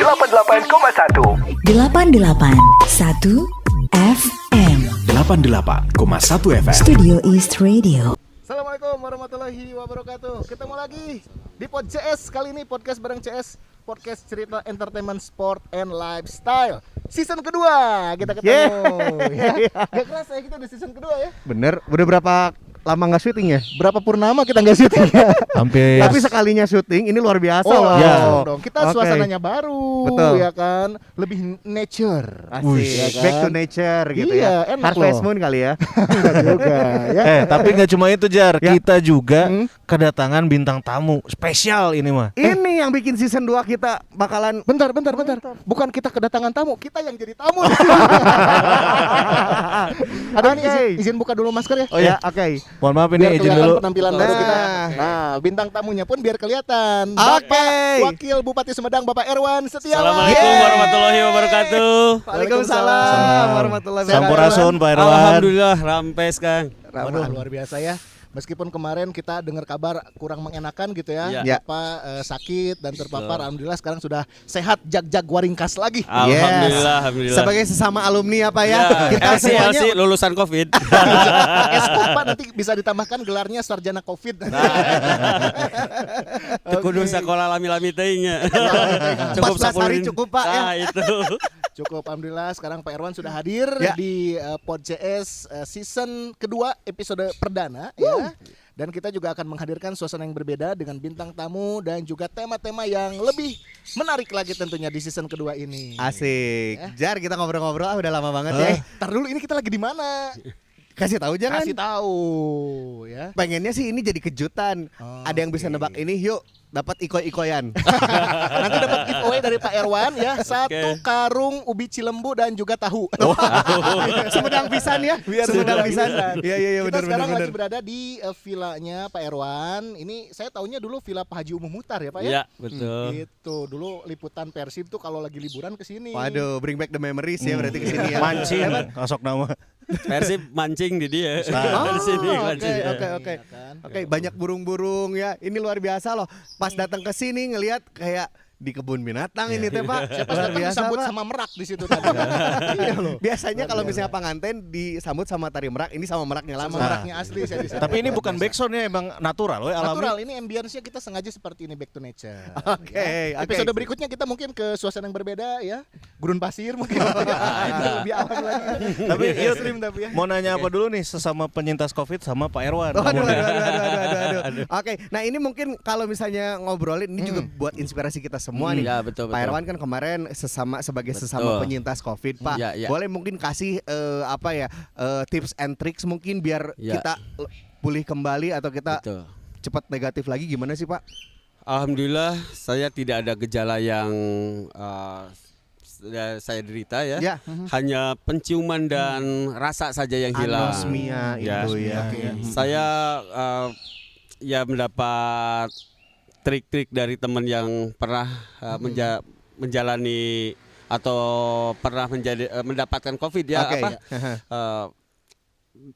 88,1 FM 88,1 FM Studio East Radio. Assalamualaikum warahmatullahi wabarakatuh. Ketemu lagi di Pod CS. Kali ini podcast bareng CS, podcast cerita entertainment, sport, and lifestyle. Season kedua kita ketemu. Gak kerasa ya kita udah season kedua ya. Bener, udah berapa lama nggak syuting ya? Berapa purnama kita nggak syuting ya? Hampir. Tapi sekalinya syuting ini luar biasa loh. Ya. Dong. Kita suasananya baru, betul. Ya kan? Lebih nature. Asik. Ya kan? Back to nature gitu iya, ya. Enak Harvest loh. Moon kali ya. Enggak juga ya. Tapi nggak cuma itu Jar, Ya. kita juga kedatangan bintang tamu spesial ini mah. Ini yang bikin season 2 kita bakalan Bentar. Bukan kita kedatangan tamu, kita yang jadi tamu. Ada nih izin buka dulu masker ya. Oh ya, oke. mohon maaf Biar ini izin kelihatan dulu. penampilan baru kita. Nah, bintang tamunya pun biar kelihatan. Oke. Bapak Wakil Bupati Sumedang, Bapak Erwan Setiawan. Assalamualaikum warahmatullahi wabarakatuh. Waalaikumsalam warahmatullahi Sampurasun Pak Erwan. Alhamdulillah rampes Kang. Waduh, luar biasa ya. Meskipun kemarin kita dengar kabar kurang mengenakan gitu ya, Iya. Bapak sakit dan terpapar. Alhamdulillah sekarang sudah sehat, jag waringkas lagi. Alhamdulillah. Sebagai sesama alumni apa ya? Kita LC semuanya lulusan Covid. Eskop Pak, nanti bisa ditambahkan gelarnya sarjana Covid. Kudu sekolah lami-lami teuingnya. 14 hari rin. cukup, Pak, ya. Nah, itu. Cukup, alhamdulillah sekarang Pak Erwan sudah hadir Ya. di Pod CS season kedua episode perdana ya. Dan kita juga akan menghadirkan suasana yang berbeda dengan bintang tamu dan juga tema-tema yang lebih menarik lagi tentunya di season kedua ini. Asik. Jar, kita ngobrol-ngobrol udah lama banget ya. Tar dulu, ini kita lagi di mana? Kasih tahu jangan. Kasih tahu ya. Pengennya sih ini jadi kejutan. Ada yang bisa nebak ini, yuk dapat ikoy-ikoyan. Nanti dapat giveaway dari Pak Erwan ya, 1 karung ubi cilembu dan juga tahu. Sumedang pisan ya. Biar Sumedang pisan. Iya Kita benar sekarang benar. lagi berada di villanya Pak Erwan. Ini saya tahunya dulu Villa Pak Haji Umuh Muhtar ya Pak ya? Iya, betul. Gitu, dulu liputan Persib tuh kalau lagi liburan ke sini. Waduh, bring back the memories ya berarti ke sini ya. Mancing, masuk nama. Persib mancing di dia. Oh, Di sini oke mancing. oke. Ya kan? Oke, banyak burung-burung ya. Ini luar biasa loh. Pas datang ke sini ngelihat kayak di kebun binatang ini teh Pak. Siapa Luar datang biasa disambut Pak. sama merak di situ tadi. Iya loh. Biasanya kalau misalnya pengantin disambut sama tari merak, ini sama meraknya Sama lama. meraknya asli saya disambut. Tapi ini bukan backsoundnya, emang natural, we, alami. natural, ini ambience-nya kita sengaja seperti ini, back to nature. Oke, Ya. oke. Episode berikutnya kita mungkin ke suasana yang berbeda ya. Gurun pasir mungkin. Itu lebih alam lagi. Tapi iya, Ekstrim tapi ya. mau nanya apa dulu nih sesama penyintas Covid sama Pak Erwan. Aduh. Oke, nah ini mungkin kalau misalnya ngobrolin ini juga buat inspirasi kita semua nih. Ya, betul. Pak Erwan kan kemarin sebagai sesama penyintas Covid, Pak. Ya. Boleh mungkin kasih tips and tricks mungkin biar Ya. kita pulih kembali atau kita Betul. cepat negatif lagi, gimana sih Pak? Alhamdulillah saya tidak ada gejala yang saya derita ya. Ya. Hanya penciuman dan rasa saja yang hilang. Anosmia Ya. itu ya. Saya ya mendapat trik-trik dari teman yang pernah menjalani atau pernah mendapatkan Covid ya. Oke.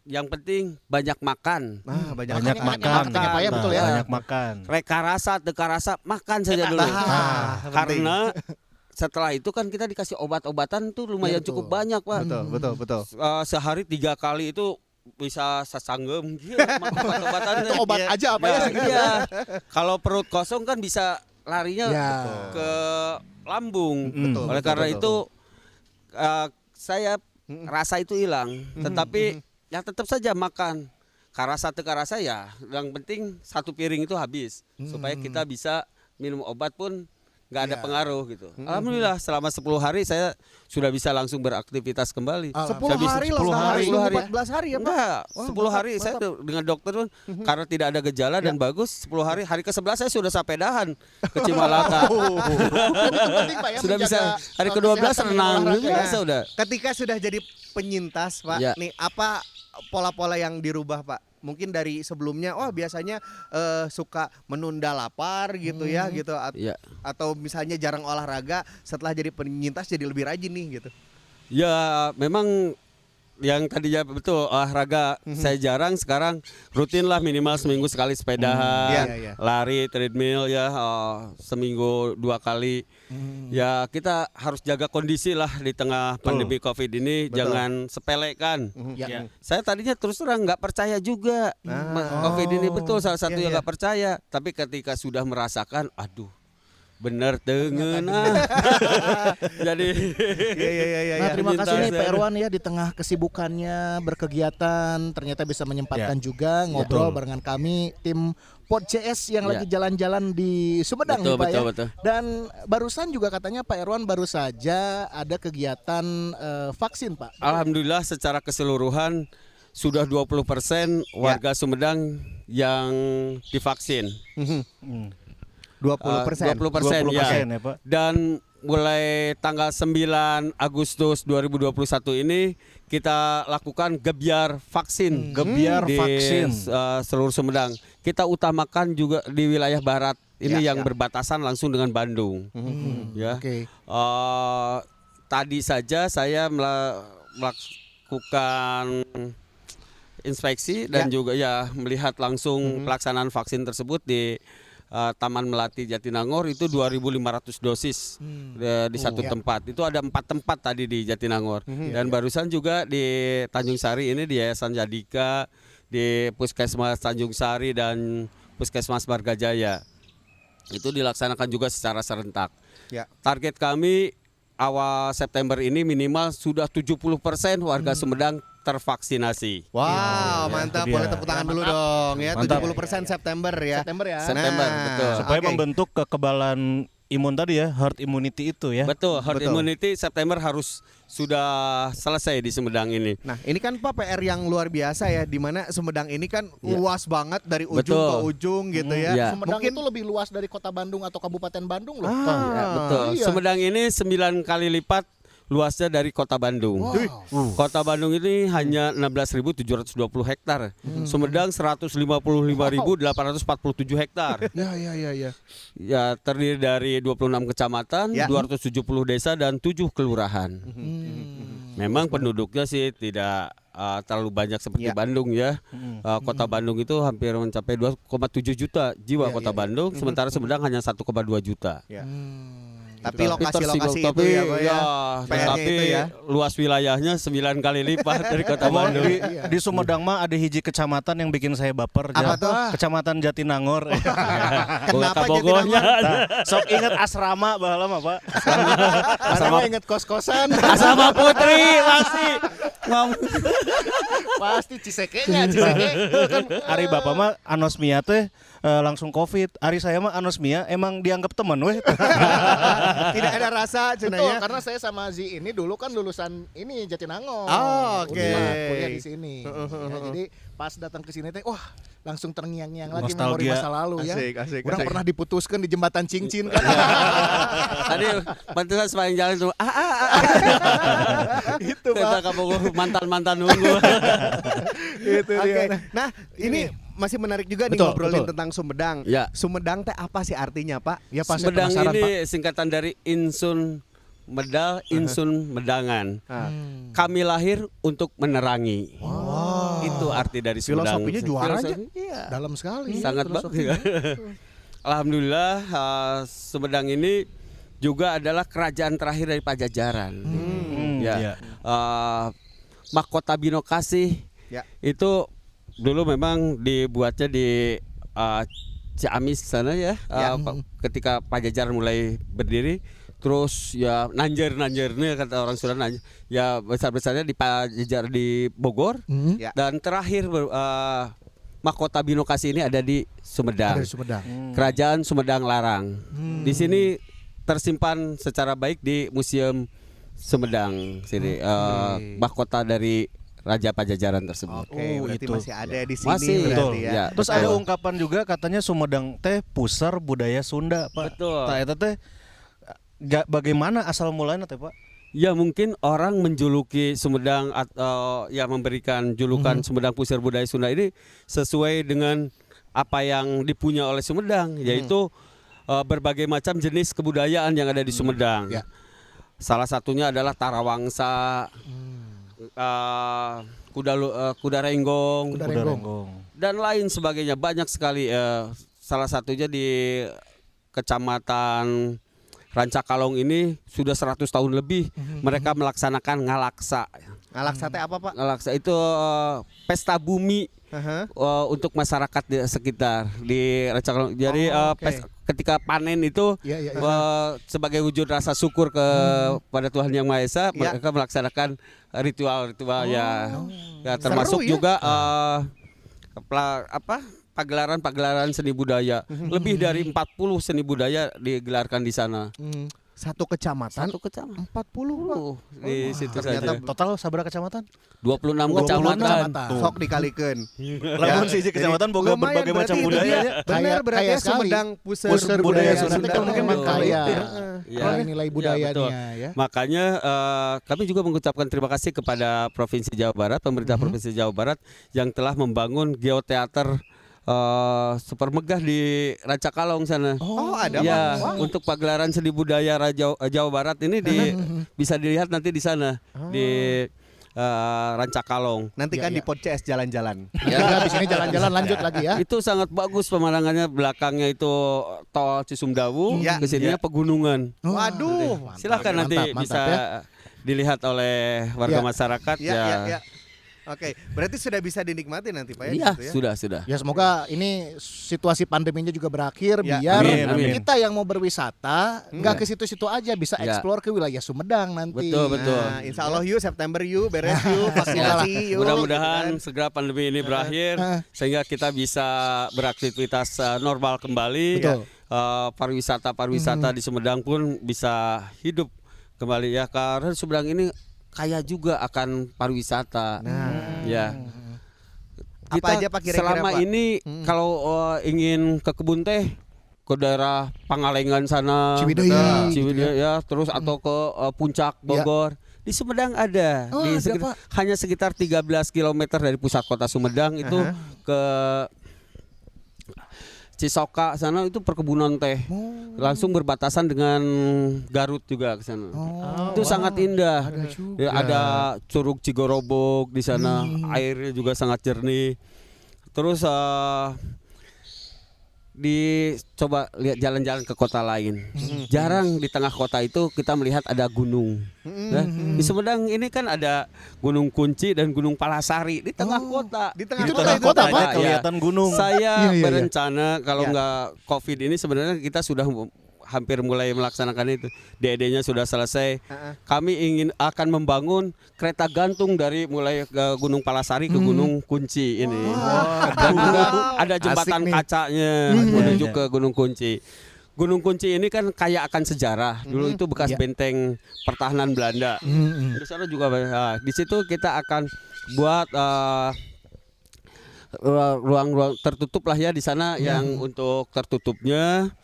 Yang penting banyak makan. Banyak Banyak Makan, makan, makan, Pak, ya, betul ya. Banyak makan. Reka rasa, teka rasa, makan saja dulu. Karena setelah itu kan kita dikasih obat-obatan tuh lumayan Betul. cukup banyak Pak. Betul. Sehari 3 kali itu bisa sesanggem obat-obatan. Itu obat aja apa ya segitu. Iya. Kalau perut kosong kan bisa larinya Ya. ke lambung. Betul, Oleh karena betul. itu saya rasa itu hilang. Tetapi ya tetap saja makan. Karasa teka rasa ya. Yang penting 1 piring itu habis supaya kita bisa minum obat pun nggak ada pengaruh gitu. Alhamdulillah selama 10 hari saya sudah bisa langsung beraktivitas kembali. 10 Saya bisa hari 10 hari. 14 hari ya Pak? Enggak, 10 hari saya dengan dokter pun karena tidak ada gejala dan bagus 10 hari. Hari ke-11 saya sudah sampai dahan ke Cimalaka. Dan itu penting Pak ya. Sudah bisa menjaga, hari ke-12 kesehatan renang olahraga juga ya. saya udah. Ketika sudah jadi penyintas Pak, Ya. nih apa pola-pola yang dirubah Pak? Mungkin dari sebelumnya, biasanya suka menunda lapar gitu ya, gitu. Iya. Atau misalnya jarang olahraga, setelah jadi penyintas jadi lebih rajin nih gitu. Ya memang yang tadinya betul olahraga saya jarang, sekarang rutin lah minimal seminggu sekali sepedahan, Iya. lari, treadmill ya, seminggu 2 kali. Ya kita harus jaga kondisi lah di tengah pandemi COVID ini, jangan sepelekan. Ya. Saya tadinya terus terang nggak percaya juga COVID ini, betul salah satu yang nggak percaya. Tapi ketika sudah merasakan, aduh bener tengen jadi Iya. Nah, terima kasih nih Minta Pak saya. Erwan ya, di tengah kesibukannya berkegiatan ternyata bisa menyempatkan juga ngobrol barengan kami tim Pod CS yang Ya. lagi jalan-jalan di Sumedang Betul, nih Pak betul, ya. betul. Dan barusan juga katanya Pak Erwan baru saja ada kegiatan vaksin Pak. Alhamdulillah secara keseluruhan sudah 20% warga Sumedang yang divaksin. 20%. 20% ya. 20% ya, Pak. Dan mulai tanggal 9 Agustus 2021 ini kita lakukan gebyar vaksin. Gebyar di vaksin. seluruh Sumedang. Kita utamakan juga di wilayah barat ini yang berbatasan langsung dengan Bandung. Ya. Oke. Tadi saja saya melakukan inspeksi dan juga ya melihat langsung pelaksanaan vaksin tersebut di Taman Melati Jatinangor itu 2.500 dosis di satu tempat. Itu ada 4 tempat tadi di Jatinangor. Dan barusan juga di Tanjung Sari ini di Yayasan Jadika, di Puskesmas Tanjung Sari dan Puskesmas Margajaya. Itu dilaksanakan juga secara serentak. Ya. Target kami awal September ini minimal sudah 70% warga Sumedang tervaksinasi. Wow, mantap. itu dia. Boleh tepuk tangan dulu dong ya. Mantap. 70% September ya. September ya. September, betul. Supaya Oke. membentuk kekebalan imun tadi ya, herd immunity itu ya. Betul, herd Betul. immunity September harus sudah selesai di Sumedang ini. Nah, ini kan Pak PR yang luar biasa ya, di mana Sumedang ini kan luas banget dari ujung Betul. ke ujung gitu ya. Ya. Sumedang Mungkin itu lebih luas dari Kota Bandung atau Kabupaten Bandung loh. Ya, betul. Iya. Sumedang ini 9 kali lipat luasnya dari Kota Bandung. Kota Bandung ini hanya 16.720 hektar. Sumedang 155.847 hektar. Ya. Ya, terdiri dari 26 kecamatan, Ya. 270 desa dan 7 kelurahan. Memang penduduknya sih tidak terlalu banyak seperti Ya. Bandung ya. Kota Bandung itu hampir mencapai 2,7 juta jiwa Kota Bandung, sementara Sumedang hanya 1,2 juta. Ya. Tapi lokasi-lokasi itu tapi ya, Pak ya. PR-nya tetapi itu ya. luas wilayahnya 9 kali lipat dari Kota Emang Bandung. di Sumedang mah ada hiji kecamatan yang bikin saya baper. Apa Ja. tuh? Kecamatan Jatinangor. Kenapa Bogornya. Sok inget asrama baheula mah, Pak. Sama inget kos-kosan. Sama Putri masih. Pasti Cisekenya, Ciseke. Kan Ari bapak mah anosmia teh langsung COVID. Ari saya mah anosmia emang dianggap teman weh. Tidak ada rasa betul, cenanya. karena saya sama Zi ini dulu kan lulusan ini Jatinangor. Oh, oke. Udah kuliah di sini. Ya, jadi pas datang ke sini teh, wah langsung terngiang-ngiang lagi memori Nostalgia. masa lalu ya. Asik. Orang pernah diputuskan di jembatan Cincin kan. Tadi pantesan sepanjang jalan tuh. Itu Kita Pak. kamu mantan nunggu. Itu Oke. dia. Nah, ini masih menarik juga nih Betul, ngobrolin betul. tentang Sumedang. Ya. Sumedang teh apa sih artinya, Pak? Ya pas saya Sumedang penasaran, ini Pak. singkatan dari Insun Medal, Insun Medangan. Kami lahir untuk menerangi. Itu arti dari Sumedang. Filosofinya juara aja. Iya. Dalam sekali. Sangat filosofinya. bagus. Alhamdulillah Sumedang ini juga adalah kerajaan terakhir dari Pajajaran. Ya. Iya. Mahkota Binokasih Ya. itu dulu memang dibuatnya di Ciamis sana ya. Ketika Pajajaran mulai berdiri, terus ya nanjer-nanjernya kata orang Sunda, ya besar-besarnya di Pajajaran di Bogor. Ya. Dan terakhir Mahkota Binokasih ini ada di Sumedang. Ada di Sumedang. Kerajaan Sumedang Larang. Di sini tersimpan secara baik di Museum Sumedang sini. Mahkota dari Raja Pajajaran tersebut. Oke, berarti itu. masih ada di sini Masih, berarti betul. ya. Ya. Terus Betul. ada ungkapan juga katanya Sumedang teh pusar budaya Sunda, Pak. Betul. Tah eta teh bagaimana asal mulanya teh, Pak? Ya mungkin orang menjuluki Sumedang atau ya memberikan julukan Sumedang pusar budaya Sunda ini sesuai dengan apa yang dipunya oleh Sumedang, yaitu berbagai macam jenis kebudayaan yang ada di Sumedang. Ya. Salah satunya adalah Tarawangsa, kuda renggong, Kuda Udah renggong. renggong. dan lain sebagainya, banyak sekali. Salah satunya di Kecamatan Rancakalong ini sudah 100 tahun lebih mereka melaksanakan ngalaksa. Ngalak sate apa Pak? Ngalaksa itu pesta bumi untuk masyarakat di sekitar di Rancakalong. Jadi ketika panen itu Iya, iya, iya. sebagai wujud rasa syukur kepada Tuhan Yang Maha Esa, mereka melaksanakan ritual-ritual ya termasuk Seru ya? juga pagelaran seni budaya. Lebih dari 40 seni budaya digelarkan di sana. Satu kecamatan. Satu kecamatan 40 di situ ternyata saja. Total sabaraha kecamatan? 26 26 kecamatan. Sok dikalikan. Lamun siji kecamatan boga Lumayan berbagai berarti macam itu budaya dia. ya. Benar Kaya- berarti kaya ya sekali. Sumedang pusat Pusat budaya budaya Sunda Sunda kan memang betul. kaya. Ya. Nilai Ya, budayanya betul. ya. Makanya kami juga mengucapkan terima kasih kepada Provinsi Jawa Barat, pemerintah Provinsi Jawa Barat yang telah membangun geoteater super megah di Rancakalong sana. Oh, ada Ya, Pak. Wah. untuk pagelaran seni budaya Jawa Barat ini bisa dilihat nanti di sana di Rancakalong. Nanti kan di podcast jalan-jalan. Ya, habis ini jalan-jalan lanjut lagi ya. Itu sangat bagus pemandangannya, belakangnya itu tol Cisumdawu, Ya. kesininya pegunungan. Waduh. Silakan nanti mantap, bisa ya. dilihat oleh warga Ya. masyarakat Ya. Oke, berarti sudah bisa dinikmati nanti Pak ya? Iya, di situ ya? sudah. Ya semoga ini situasi pandeminya juga berakhir Ya, biar amin. kita yang mau berwisata nggak ke situ-situ aja bisa Ya. eksplor ke wilayah Sumedang nanti. Betul. Nah, insya Allah yuk September yuk beres yuk vaksinasi yuk. Mudah-mudahan gitu segera pandemi ini berakhir sehingga kita bisa beraktivitas normal kembali. Betul. Pariwisata di Sumedang pun bisa hidup kembali ya, karena Sumedang ini kaya juga akan pariwisata. Ya. Apa Kita aja, Pak, kira-kira, selama Pak? ini kalau ingin ke kebun teh ke daerah Pangalengan sana, Ciwidey, Ciwidey ya, terus atau ke Puncak Bogor. Di Sumedang ada, Oh, ada, Pak. hanya sekitar 13 km dari pusat kota Sumedang itu ke Cisoka sana itu perkebunan teh. Langsung berbatasan dengan Garut juga ke sana. Itu sangat indah. Ada Curug Cigorobok di sana, airnya juga sangat jernih. Terus dicoba lihat jalan-jalan ke kota lain. Jarang di tengah kota itu kita melihat ada gunung. Ya, di Sumedang ini kan ada Gunung Kunci dan Gunung Palasari di tengah kota. Di tengah Itu kota tengah itu, kota, Pak. Pak. Ya, Kelihatan gunung. Saya Iya. berencana kalau Ya. nggak COVID ini sebenarnya kita sudah hampir mulai melaksanakan itu. DED-nya sudah selesai. Kami akan membangun kereta gantung dari mulai ke Gunung Palasari ke Gunung Kunci ini. Dan juga ada jembatan Asik nih. kacanya menuju ke Gunung Kunci. Gunung Kunci ini kan kaya akan sejarah. Dulu itu bekas benteng pertahanan Belanda. Di sana juga di situ kita akan buat ruang-ruang tertutup lah ya di sana yang untuk tertutupnya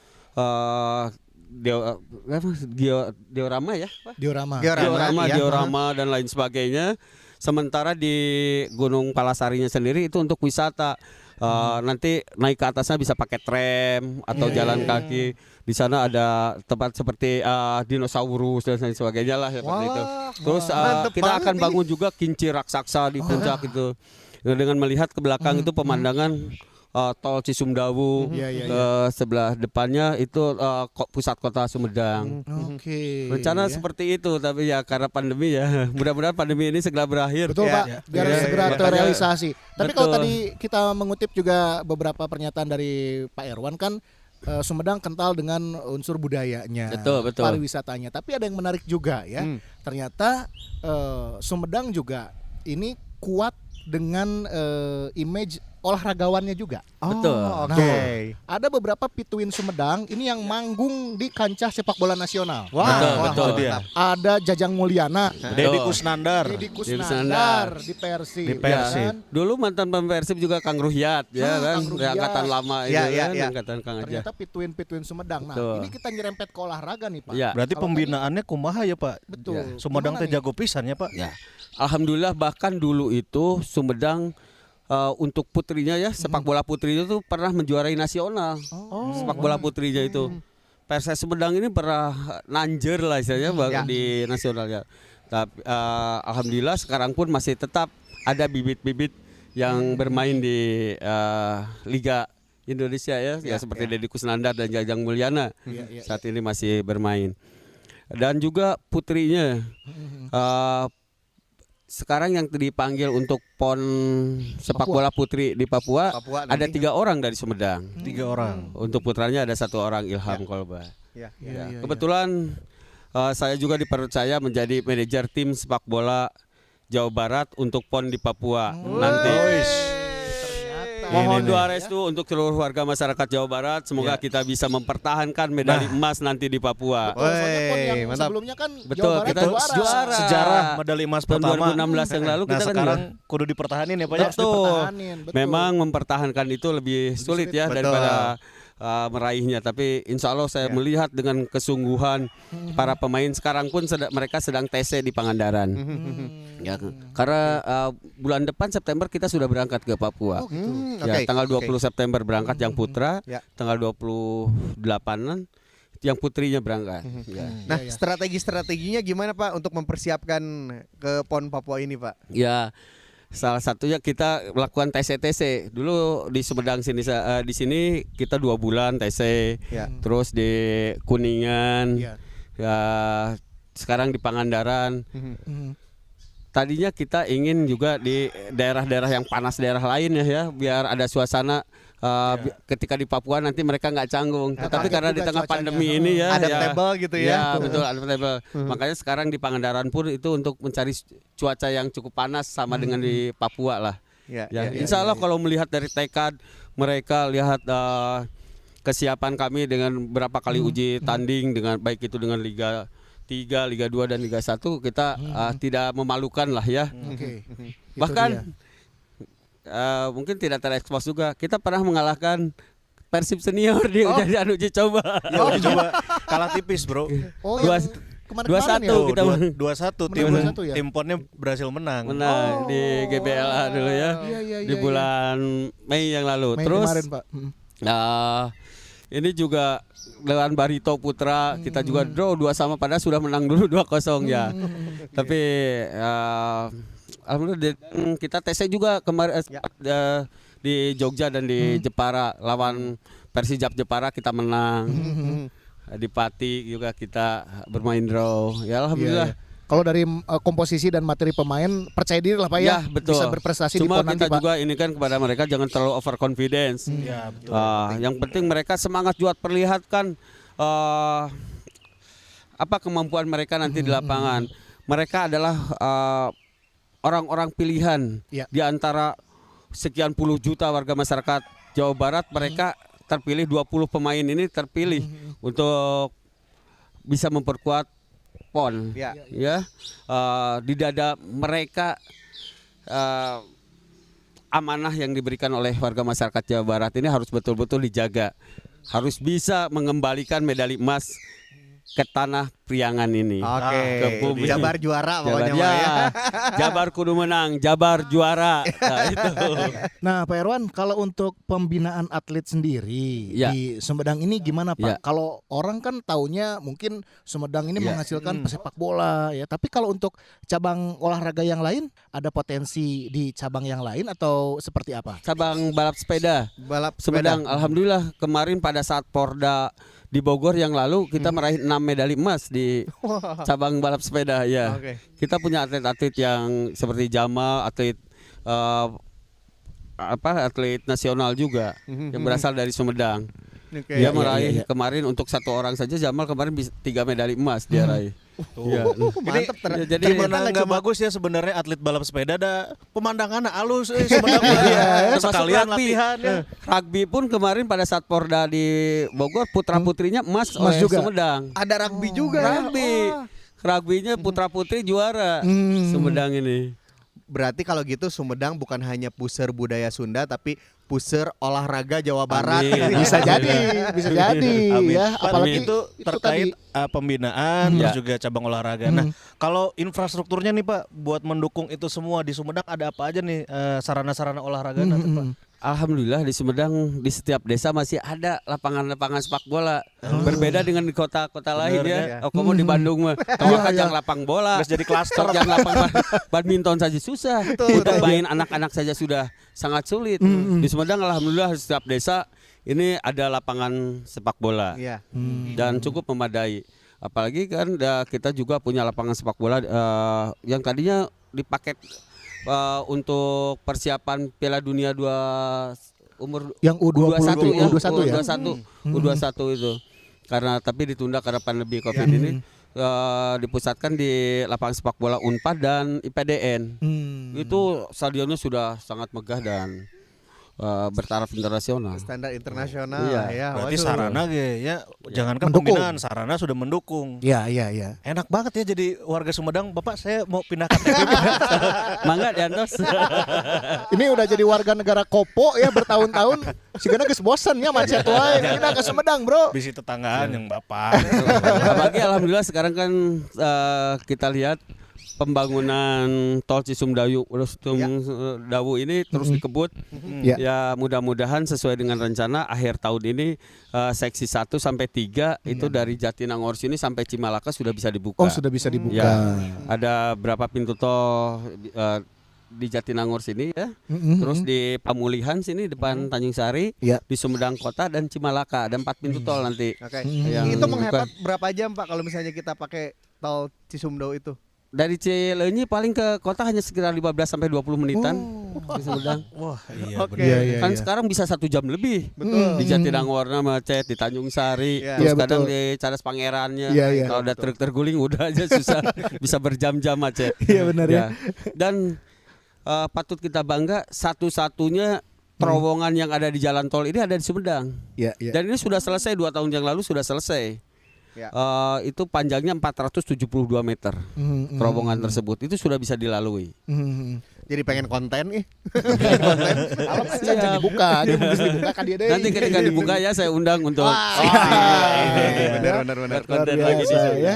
diorama ya, Pak? Diorama. Ya. Diorama dan lain sebagainya. Sementara di Gunung Palasarinya sendiri itu untuk wisata. Nanti naik ke atasnya bisa pakai tram atau jalan kaki. Di sana ada tempat seperti dinosaurus dan lain sebagainya lah seperti itu. Terus Mantep kita banget akan ini. bangun juga kincir raksasa di puncak itu. Dengan melihat ke belakang itu pemandangan tol Cisumdawu, ke sebelah depannya itu pusat kota Sumedang. Oke. Rencana seperti itu, tapi ya karena pandemi ya, mudah-mudahan pandemi ini segera berakhir. Betul Ya. Pak, biar Ya, segera makanya- terrealisasi. Tapi kalau Betul. tadi kita mengutip juga beberapa pernyataan dari Pak Erwan kan Sumedang kental dengan unsur budayanya, Betul. pariwisatanya. Tapi ada yang menarik juga ya. Ternyata Sumedang juga ini kuat dengan image olahragawannya juga. Betul. Oke. Ada beberapa pituin Sumedang ini yang manggung di kancah sepak bola nasional. Betul. dia. Ada Jajang Mulyana, Deddy Kusnandar. Deddy Kusnandar. Kusnandar di Persib. Di Persib. kan? Dulu mantan pemain Persib juga Kang Ruhyat ya kan, Kang dari Ruhyat. angkatan lama itu Ya, kan, ya. angkatan Kang Aja. Ternyata pituin Sumedang. Nah, Betul. ini kita nyerempet ke olahraga nih, Pak. Ya. Berarti Kalau pembinaannya kumaha ya Pak? Betul. Ya. Sumedang Gimana teh nih? jago pisan ya Pak? Ya. Alhamdulillah bahkan dulu itu Sumedang untuk putrinya ya, sepak bola putrinya itu pernah menjuarai nasional. Sepak bola putrinya itu. Perses Sumedang ini pernah nanjer lah istilahnya Ya. di nasional ya. Tapi alhamdulillah sekarang pun masih tetap ada bibit-bibit yang bermain di Liga Indonesia ya seperti Deddy Kusnandar dan Jajang Mulyana saat ini masih bermain. Dan juga putrinya sekarang yang dipanggil untuk PON sepak bola putri di Papua ada 3 orang dari Sumedang. 3 orang. Untuk putranya ada 1 orang, Ilham Kolba. Ya. Kebetulan saya juga dipercaya menjadi manajer tim sepak bola Jawa Barat untuk PON di Papua nanti. Mohon doa restu untuk seluruh warga masyarakat Jawa Barat. Semoga kita bisa mempertahankan medali emas nanti di Papua. Soalnya PON yang mantap. sebelumnya kan Betul, Jawa Barat kita juara. sejarah medali emas tahun pertama 2016 yang lalu Nah kita kan sekarang kudu dipertahanin ya Pak ya. betul. dipertahanin, betul. Memang mempertahankan itu lebih sulit ya Betul. daripada meraihnya. Tapi insya Allah saya melihat dengan kesungguhan para pemain sekarang pun mereka sedang TC di Pangandaran. Ya, karena bulan depan September kita sudah berangkat ke Papua. Ya, tanggal 20 September berangkat yang putra, Ya. tanggal 28-an yang putrinya berangkat. Ya. Nah, strategi-strateginya gimana Pak untuk mempersiapkan ke PON Papua ini Pak? Ya, salah satunya kita melakukan TC. Dulu di Sumedang di sini kita 2 bulan TC. Ya. Terus di Kuningan. Iya. Ya, sekarang di Pangandaran. Tadinya kita ingin juga di daerah-daerah yang panas daerah lain ya biar ada suasana ketika di Papua nanti mereka nggak canggung. Tetapi karena di tengah pandemi ini ya Adaptable gitu ya. Ya, betul, adaptable. Makanya sekarang di Pangandaran pun itu untuk mencari cuaca yang cukup panas sama dengan di Papua lah. Ya, Insya Allah kalau melihat dari tekad mereka, lihat kesiapan kami dengan berapa kali uji tanding dengan baik itu dengan Liga 3, Liga 2 dan Liga 1 kita tidak memalukan lah ya. Oke. Bahkan mungkin tidak terekspos juga. Kita pernah mengalahkan Persib Senior di uji coba. Coba kalah tipis, Bro. Oh, Dua- yang kemarin 2-1 ya? kita 2-1 tim Menang 2-1 ya? tim PON-nya berhasil menang. menang di GBLA dulu ya. Iya, Di bulan Mei yang lalu. Mei Terus kemarin, Pak. ini juga dengan Barito Putra kita juga draw 2 sama padahal sudah menang dulu 2-0 ya. Tapi alhamdulillah kita TC juga kemarin di Jogja dan di Jepara lawan Persijap Jepara kita menang. Di Pati juga kita bermain draw. Ya alhamdulillah. Iya. Kalau dari komposisi dan materi pemain percaya diri lah Pak ya, betul. bisa berprestasi Cuma di PON nanti kita Pak. juga ini kan kepada mereka jangan terlalu overconfidence. Ya, betul. Yang penting mereka semangat juat perlihatkan apa kemampuan mereka nanti di lapangan. Mereka adalah orang-orang pilihan Ya. di antara sekian puluh juta warga masyarakat Jawa Barat. Mereka terpilih 20 pemain ini terpilih untuk bisa memperkuat PON. Ya. Di dada mereka amanah yang diberikan oleh warga masyarakat Jawa Barat ini harus betul-betul dijaga. Harus bisa mengembalikan medali emas ke tanah Priangan ini. Oke. Ke bumi. Jabar juara pokoknya Jabar, Pak ya. Jabar kudu menang, Jabar juara. Nah, itu. Nah Pak Erwan, kalau untuk pembinaan atlet sendiri Ya. di Sumedang ini gimana Ya. Pak? Kalau orang kan taunya mungkin Sumedang ini Ya. menghasilkan pesepak bola ya, tapi kalau untuk cabang olahraga yang lain ada potensi di cabang yang lain atau seperti apa? Cabang balap sepeda. Balap Sumedang, sepeda. alhamdulillah kemarin pada saat Porda di Bogor yang lalu kita meraih 6 medali emas di cabang balap sepeda ya. Oke. Kita punya atlet-atlet yang seperti Jamal, atlet atlet nasional juga yang berasal dari Sumedang. Oke. Dia meraih kemarin untuk 1 orang saja Jamal kemarin 3 medali emas dia raih. Iya. Mantap Jadi Gimana nggak nggak cuma- bagus ya sebenarnya atlet balap sepeda ada pemandangannya halus Sumedang Termasuk sekalian rugby. latihan ya. Rugby pun kemarin pada saat Porda di Bogor putra-putrinya emas Emas oleh juga. Sumedang. Ada rugby juga. Rugby. Rugby-nya putra-putri juara Sumedang ini. Berarti kalau gitu Sumedang bukan hanya puseur budaya Sunda tapi puseur olahraga Jawa Barat. Amin. Bisa jadi, bisa jadi Amin. ya. Pak, Apalagi itu terkait pembinaan Ya. terus juga cabang olahraga. Nah, kalau infrastrukturnya nih Pak buat mendukung itu semua di Sumedang ada apa aja nih sarana-sarana olahraga nanti Pak? alhamdulillah di Sumedang di setiap desa masih ada lapangan-lapangan sepak bola. Berbeda dengan di kota-kota lain ya. Oh, kamu di Bandung mah tawakan yang lapang bola. Terus jadi klaster. Yang lapang badminton saja susah. Untuk main anak-anak saja sudah sangat sulit. Di Sumedang alhamdulillah di setiap desa ini ada lapangan sepak bola. Iya. Dan cukup memadai. Apalagi kan kita juga punya lapangan sepak bola yang tadinya dipakai untuk persiapan Piala Dunia umur Yang U20 ya, U21 ya. U21 itu. Tapi ditunda karena pandemi Covid ini. Dipusatkan di lapangan sepak bola Unpad dan IPDN. Itu stadionnya sudah sangat megah dan bertaraf internasional. Standar internasional Iya. ya. Berarti Waduh. sarana ya jangankan Mendukung. pembinaan, sarana sudah mendukung. Iya, iya, iya. Enak banget ya jadi warga Sumedang. Bapak saya mau pindah KTP. Mangga Diantos. Ini udah jadi warga negara Kopo ya bertahun-tahun. Sigana geus bosan ya macet wae. Pindah ke Sumedang, Bro. Bisi tetanggaan yang Bapak. Apalagi alhamdulillah sekarang kan kita lihat pembangunan tol Cisumdawu Dawu ini terus dikebut. Ya. Ya mudah-mudahan sesuai dengan rencana akhir tahun ini seksi 1 sampai 3 itu dari Jatinangor sini sampai Cimalaka sudah bisa dibuka. Oh, sudah bisa dibuka. Ya, ada berapa pintu tol di Jatinangor sini ya. Terus di Pamulihan sini depan Tanjung Sari, Ya. di Sumedang Kota dan Cimalaka ada 4 pintu tol nanti. Oke. Yang Itu menghemat berapa jam Pak kalau misalnya kita pakai tol Cisumdawu itu? Dari Cileunyi paling ke kota hanya sekitar 15 sampai 20 menitan di Sumedang. Wah, iya Oke. benar. Iya, Kan iya. sekarang bisa 1 jam lebih. Betul. Di Jatinangor macet, di Tanjung Sari, Iya. terus Iya, kadang betul. di Cadas Pangerannya. Iya, iya. Kalau ada truk terguling udah aja susah, bisa berjam-jam macet. Iya, benar ya. Dan patut kita bangga satu-satunya terowongan yang ada di jalan tol ini ada di Sumedang. Iya, iya. Dan ini sudah selesai 2 tahun yang lalu sudah selesai. Ya. Itu panjangnya 472 meter. Terowongan tersebut itu sudah bisa dilalui. Jadi pengen konten ih. Kalau kan jangan dibuka, dia mungkin dibuka kan dia deh. Nanti ketika dibuka ya saya undang untuk Benar. konten Luar lagi di biasa, sini. ya.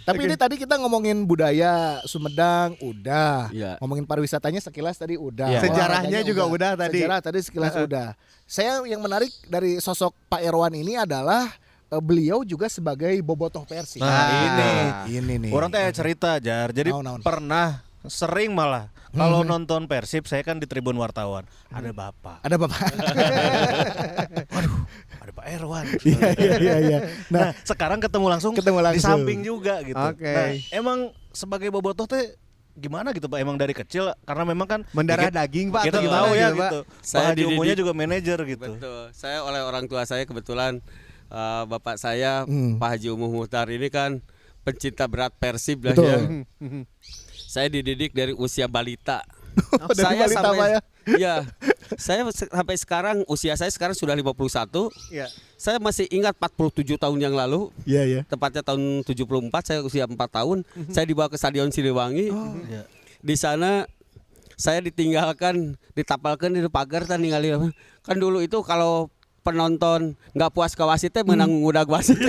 Tapi ini tadi kita ngomongin budaya Sumedang udah, Iya. ngomongin pariwisatanya sekilas tadi udah, Iya. Sejarahnya Olahraganya juga udah tadi. Sejarah tadi sekilas udah. Saya yang menarik dari sosok Pak Erwan ini adalah beliau juga sebagai bobotoh Persib. Nah, ini nih. Orang teh cerita Jar. Jadi Naon. pernah sering malah kalau nonton Persib saya kan di Tribun Wartawan. Ada Bapak. Ada Bapak. Ada Pak Erwan. Iya. Nah, sekarang ketemu langsung di langsung. samping juga gitu. Oke. Nah, emang sebagai bobotoh teh gimana gitu Pak? Emang dari kecil karena memang kan Mendarah kita- daging Pak kita atau gimana tahu ya gitu, Pak? gitu. Saya Pak Haji dididik- Umuhnya juga manajer gitu. Betul. Saya oleh orang tua saya kebetulan bapak saya Pak Haji Umuh Muhtar ini kan pencinta berat Persib lah Betul. ya. Saya dididik dari usia balita. Dari balita, Pak, ya? Iya. Saya sampai sekarang usia saya sekarang sudah 51. Iya. Saya masih ingat 47 tahun yang lalu. Iya. Tepatnya tahun 74 saya usia 4 tahun. Saya dibawa ke Stadion Siliwangi. Iya. Di sana saya ditinggalkan, ditapalkan di pagar tan ningali. Kan dulu itu kalau penonton nggak puas ke wasitnya menang ngudag wasit.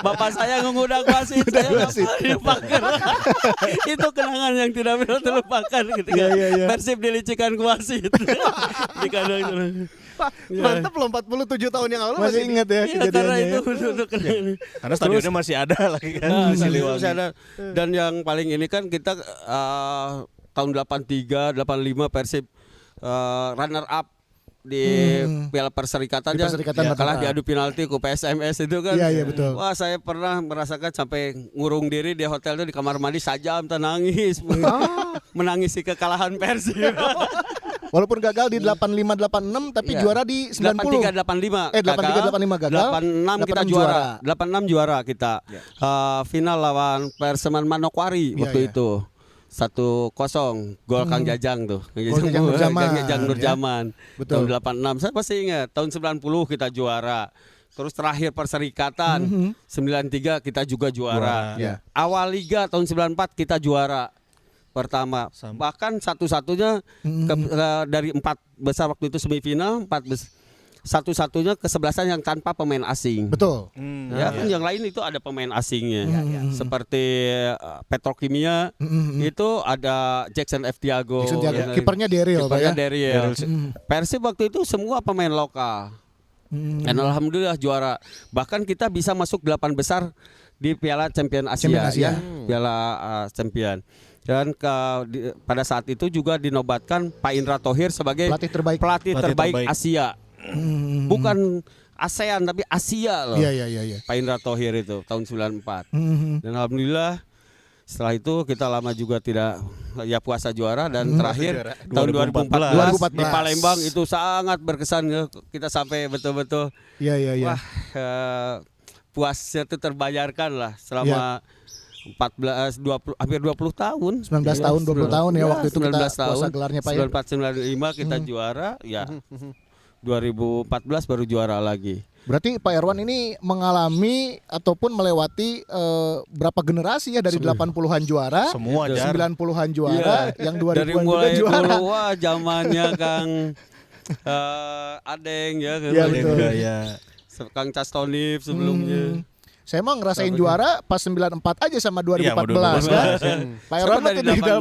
Bapak saya ngudag wasit, saya nggak pernah dipagar. Itu kenangan yang tidak bisa terlupakan ketika Persib dilicikan ke wasit. Di kandang. Pak, mantep loh 47 tahun yang lalu Masih ingat ya Iya, karena kejadiannya. itu untuk kenangan. Karena stadionnya masih ada lagi kan. Nah, di Siliwangi. masih ada. Dan yang paling ini kan kita tahun 83, 85 Persib runner up di Piala Perserikatan Di ya, Perserikatan kalah runner up. diadu penalti ke PSMS itu kan. Iya, betul. Wah, saya pernah merasakan sampai ngurung diri di hotel itu di kamar mandi sajam nangis. Menangisi kekalahan Persib. Walaupun gagal di 85-86 tapi Iya. juara di 90. 83-85 83-85 gagal. 86 kita 86 juara. 86 juara kita. Final lawan Perseman Manokwari Iya, waktu iya. itu. 1-0 gol Kang Jajang tuh. Gol Jajang Nurjaman. Jajang Nurjaman. Betul. Tahun 86 saya masih ingat. Tahun 90 kita juara. Terus terakhir Perserikatan 93 kita juga juara. Iya. Awal liga tahun 94 kita juara pertama. Bahkan satu-satunya dari 4 besar waktu itu semifinal, satu-satunya kesebelasan yang tanpa pemain asing. Betul. Ya kan yang lain itu ada pemain asingnya. Seperti Petrokimia itu ada Jackson F. Tiago. Jackson Tiago. Kipernya Daryl, Pak ya. Kipernya Daryl. Persib waktu itu semua pemain lokal. Dan alhamdulillah juara. Bahkan kita bisa masuk 8 besar di Piala Champion Asia, Champion Asia. ya. Piala Champion. Dan pada saat itu juga dinobatkan Pak Indra Thohir sebagai pelatih terbaik Asia. Bukan ASEAN tapi Asia loh. Iya. Pak Indra Thohir itu tahun 94. Dan alhamdulillah setelah itu kita lama juga tidak ya puasa juara dan terakhir tahun 2014 di Palembang itu sangat berkesan ya. Kita sampai betul-betul wah puasnya itu terbayarkan lah selama 20 hampir 20 tahun. 19 tahun 20 tahun ya waktu itu kita puasa gelarnya Pak ya. 94 95 kita juara ya. 2014 baru juara lagi. Berarti Pak Erwan ini mengalami ataupun melewati berapa generasi ya dari 80-an juara, Semua 90-an juara, yang 2000-an dari juga mulai juara. dulu wah zamannya Kang Adeng ya, Iya, betul. Kang Castonif sebelumnya. Saya emang ngerasain juara pas 94 aja sama 2014 Iya, kan. Pak Erwan mah dari 80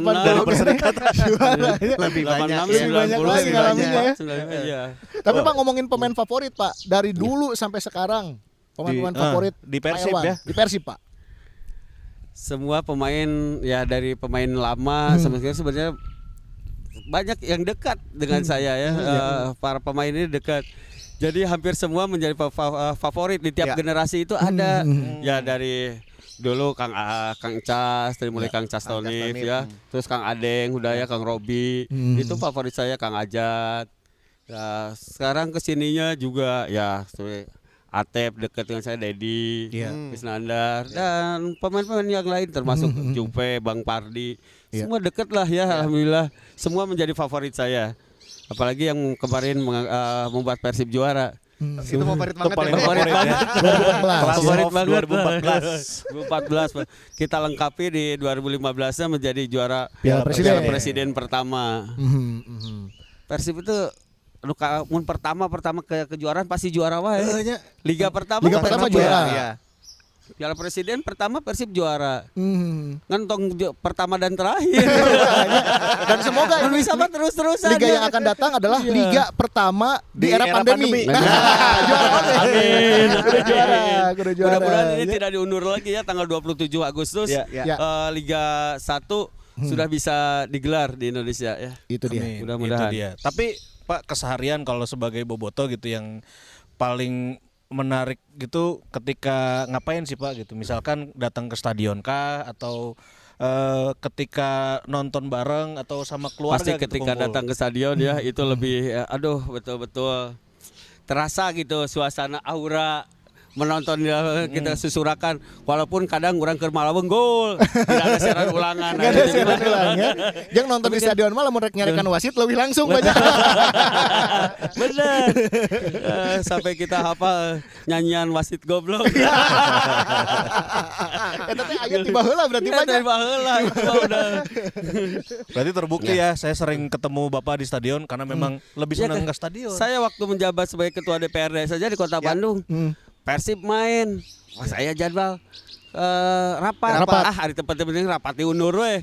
juara. Lebih banyak Lebih banyak lagi ngalaminnya ya. Iya. Tapi Pak ngomongin pemain favorit Pak, dari dulu sampai sekarang pemain-pemain favorit di Pak Persib Erwan. ya? Di Persib Pak. Semua pemain ya dari pemain lama sebenarnya banyak yang dekat dengan saya ya. Para pemain ini dekat. Jadi hampir semua menjadi favorit di tiap generasi itu ada. Ya dari dulu Kang Cas, dari mulai Kang Castonif ya. Terus Kang Adeng, udah ya Kang Robi. Itu favorit saya Kang Ajat. Ya, sekarang kesininya juga ya Atep dekat dengan saya, Dedi, Krisnandar dan pemain-pemain yang lain termasuk Jupe, Bang Pardi. Semua dekat lah ya, alhamdulillah. Semua menjadi favorit saya. Apalagi yang kemarin membuat Persib juara. Itu favorit banget. Favorit banget. 2014. Favorit banget. 2014. 2014. Kita lengkapi di 2015-nya menjadi juara Piala Presiden pertama. Persib itu pertama kejuaraan pasti juara wae. Liga pertama juara. Piala Presiden pertama Persib juara. Ngentong pertama dan terakhir. Dan semoga ini bisa terus-terusan. liga yang akan datang adalah liga pertama di era pandemi. Amin. Udah juara. Mudah-mudahan ini tidak diundur lagi ya tanggal 27 Agustus. Liga 1 sudah bisa digelar di Indonesia ya. Itu dia. Amin, Mudah-mudahan. itu dia. Tapi Pak keseharian kalau sebagai boboto gitu yang paling menarik gitu ketika ngapain sih Pak gitu? Misalkan datang ke stadion kah atau ketika nonton bareng atau sama keluarga? Pasti gitu, ketika kumpul? datang ke stadion ya itu lebih aduh betul-betul terasa gitu suasana aura menonton kita susurakan walaupun kadang kurang ke Malaweng gol tidak ada siaran ulangan. Nggak ada siaran ulang ya. Yang nonton di stadion malah mau nyarikan wasit lebih langsung banyak. Bener. Sampai kita hafal nyanyian wasit goblok. Tapi ayat di baheula berarti banyak. Berarti terbukti ya saya sering ketemu Bapak di stadion karena memang lebih senang ke stadion. Saya waktu menjabat sebagai ketua DPRD saja di Kota Bandung. Persib main. Wah, saya jadwal rapat. Hari tempat penting rapat diundur we.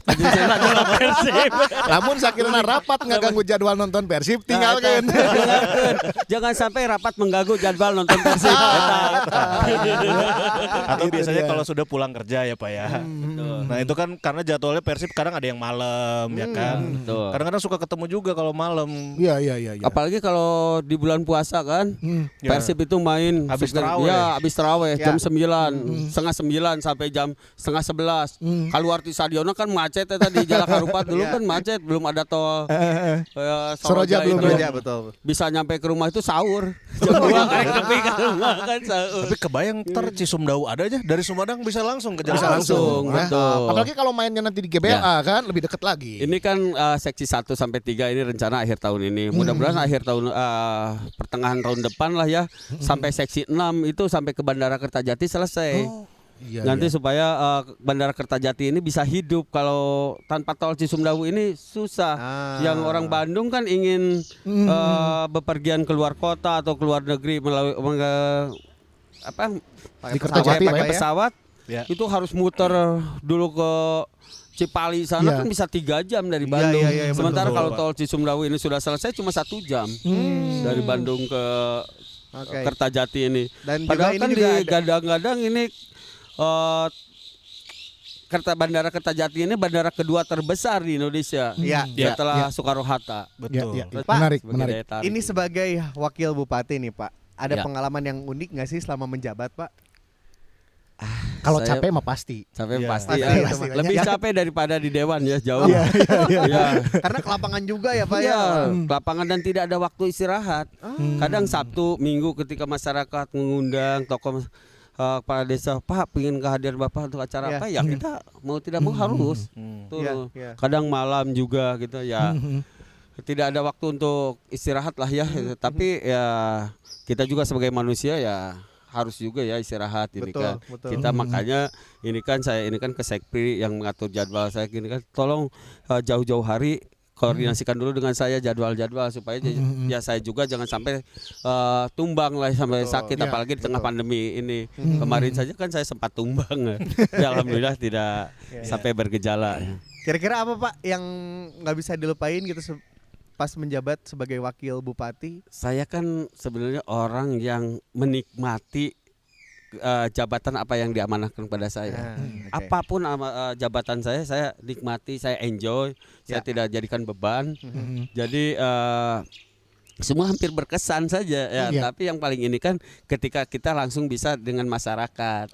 Persib. Namun sakirana rapat ngaganggu jadwal nonton Persib tinggalkeun. Jangan sampai rapat mengganggu jadwal nonton Persib. Atau biasanya kalau sudah pulang kerja ya Pak ya. Nah itu kan karena jadwalnya Persib kadang ada yang malam ya kan. Kadang-kadang suka ketemu juga kalau malam. Iya. Apalagi kalau di bulan puasa kan. Persib itu main habis tarawih. Ya, habis tarawih jam 9, setengah 9 sampai jam setengah 11. Keluar di stadionnya kan macet ya tadi Jalan Harupat dulu kan macet, belum ada tol. Soroja belum itu. ada. Betul. Bisa nyampe ke rumah itu sahur. Jam 2 nepi ke rumah kan sahur. Tapi kebayang ntar Cisumdawu ada aja dari Sumedang bisa langsung ke Bisa Jakarta. langsung. betul. Apalagi kalau mainnya nanti di GBLA kan lebih dekat lagi. Ini kan seksi 1 sampai 3 ini rencana akhir tahun ini. Mudah-mudahan akhir tahun pertengahan tahun depan lah ya. Sampai seksi 6 itu sampai ke Bandara Kertajati selesai. Iya, Nanti iya. supaya Bandara Kertajati ini bisa hidup. Kalau tanpa tol Cisumdawu ini susah. Yang orang Bandung kan ingin bepergian keluar kota atau keluar negeri melalui Pakai Di Kertajati, pesawat, pakai Pak, ya? pesawat. Ya. Itu harus muter dulu ke Cipali sana Iya. kan bisa 3 jam dari Iya, Bandung. iya, iya, Sementara betul, kalau Pak. tol Cisumdawu ini sudah selesai cuma 1 jam dari Bandung ke Oke. Kertajati ini. Dan Padahal juga kan ini juga ada- digadang-gadang ini Bandara Kertajati ini bandara kedua terbesar di Indonesia. Iya, Iya. Setelah Soekarno Hatta. Betul. Ya, Pak, menarik, Sebagai menarik. daya tarik. Ini sebagai wakil bupati nih Pak, ada Ya. pengalaman yang unik nggak sih selama menjabat Pak? Kalau Saya- capek mah pasti. Capek Iya. pasti, Pasti, ya. pasti. Lebih Ya. capek daripada di dewan ya jauh. Iya, Iya. Karena ke lapangan juga ya Pak Iya, ya. lapangan dan tidak ada waktu istirahat. Kadang Sabtu, Minggu ketika masyarakat mengundang tokoh kepala desa, Pak pengen kehadiran Bapak untuk acara Iya. apa ya kita mau tidak mau harus. Tuh. Iya, iya. Kadang malam juga gitu ya. Tidak ada waktu untuk istirahat lah ya. Tapi ya kita juga sebagai manusia ya harus juga ya istirahat ini Betul, kan. betul. Kita makanya ini kan ke Sekpri yang mengatur jadwal saya ini kan tolong jauh-jauh hari koordinasikan dulu dengan saya jadwal-jadwal supaya ya saya juga jangan sampai tumbang lah sampai Betul. sakit Ya, apalagi di tengah pandemi ini. Kemarin saja kan saya sempat tumbang. Ya, alhamdulillah tidak sampai bergejala. Kira-kira apa Pak yang nggak bisa dilupain gitu pas menjabat sebagai wakil bupati? Saya kan sebenarnya orang yang menikmati jabatan apa yang diamanahkan kepada saya. Oke. Apapun jabatan saya nikmati, saya enjoy, saya Ya. tidak jadikan beban. Jadi semua hampir berkesan saja ya. Iya. Tapi yang paling ini kan ketika kita langsung bisa dengan masyarakat,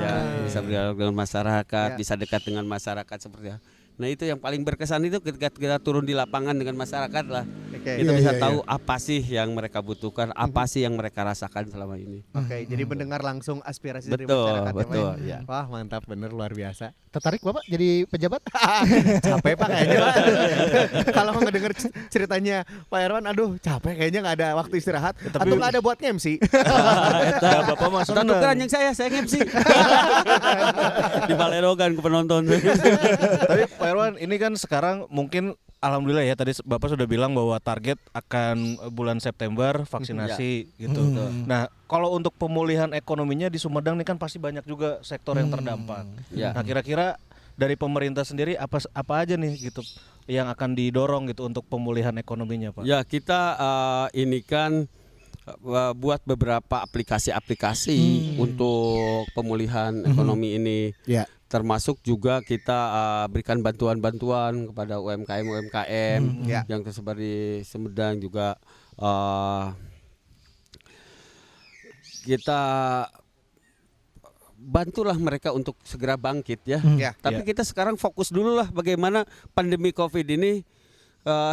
ya bisa berdialog dengan masyarakat, Ya. bisa dekat dengan masyarakat seperti itu. Nah itu yang paling berkesan itu ketika kita turun di lapangan dengan masyarakat lah. Oke. Kita Iya, bisa iya, tahu apa sih yang mereka butuhkan, apa sih yang mereka rasakan selama ini. Oke, jadi mendengar langsung aspirasi dari Betul, masyarakat ya, Pak, betul, ya? ya. Wah, mantap bener luar biasa. Tertarik Bapak jadi pejabat? Capek Pak kayaknya Pak. Kalau ngedenger ceritanya Pak Herwan, aduh capek kayaknya nggak ada waktu istirahat atau nggak ada buat MC. Ya, Bapak Mas Kita tukeran yang saya MC. Dibalerogan ke penonton. Tapi Pak Irwan, ini kan sekarang mungkin alhamdulillah ya tadi Bapak sudah bilang bahwa target akan bulan September vaksinasi gitu. Nah, kalau untuk pemulihan ekonominya di Sumedang ini kan pasti banyak juga sektor yang terdampak. Ya. Nah, kira-kira dari pemerintah sendiri apa aja nih gitu yang akan didorong gitu untuk pemulihan ekonominya, Pak? Ya kita ini kan buat beberapa aplikasi-aplikasi untuk pemulihan ekonomi ini. Ya. Termasuk juga kita berikan bantuan-bantuan kepada UMKM Ya. yang tersebar di Sumedang juga kita bantulah mereka untuk segera bangkit ya. Ya. Tapi kita sekarang fokus dulu lah bagaimana pandemi Covid ini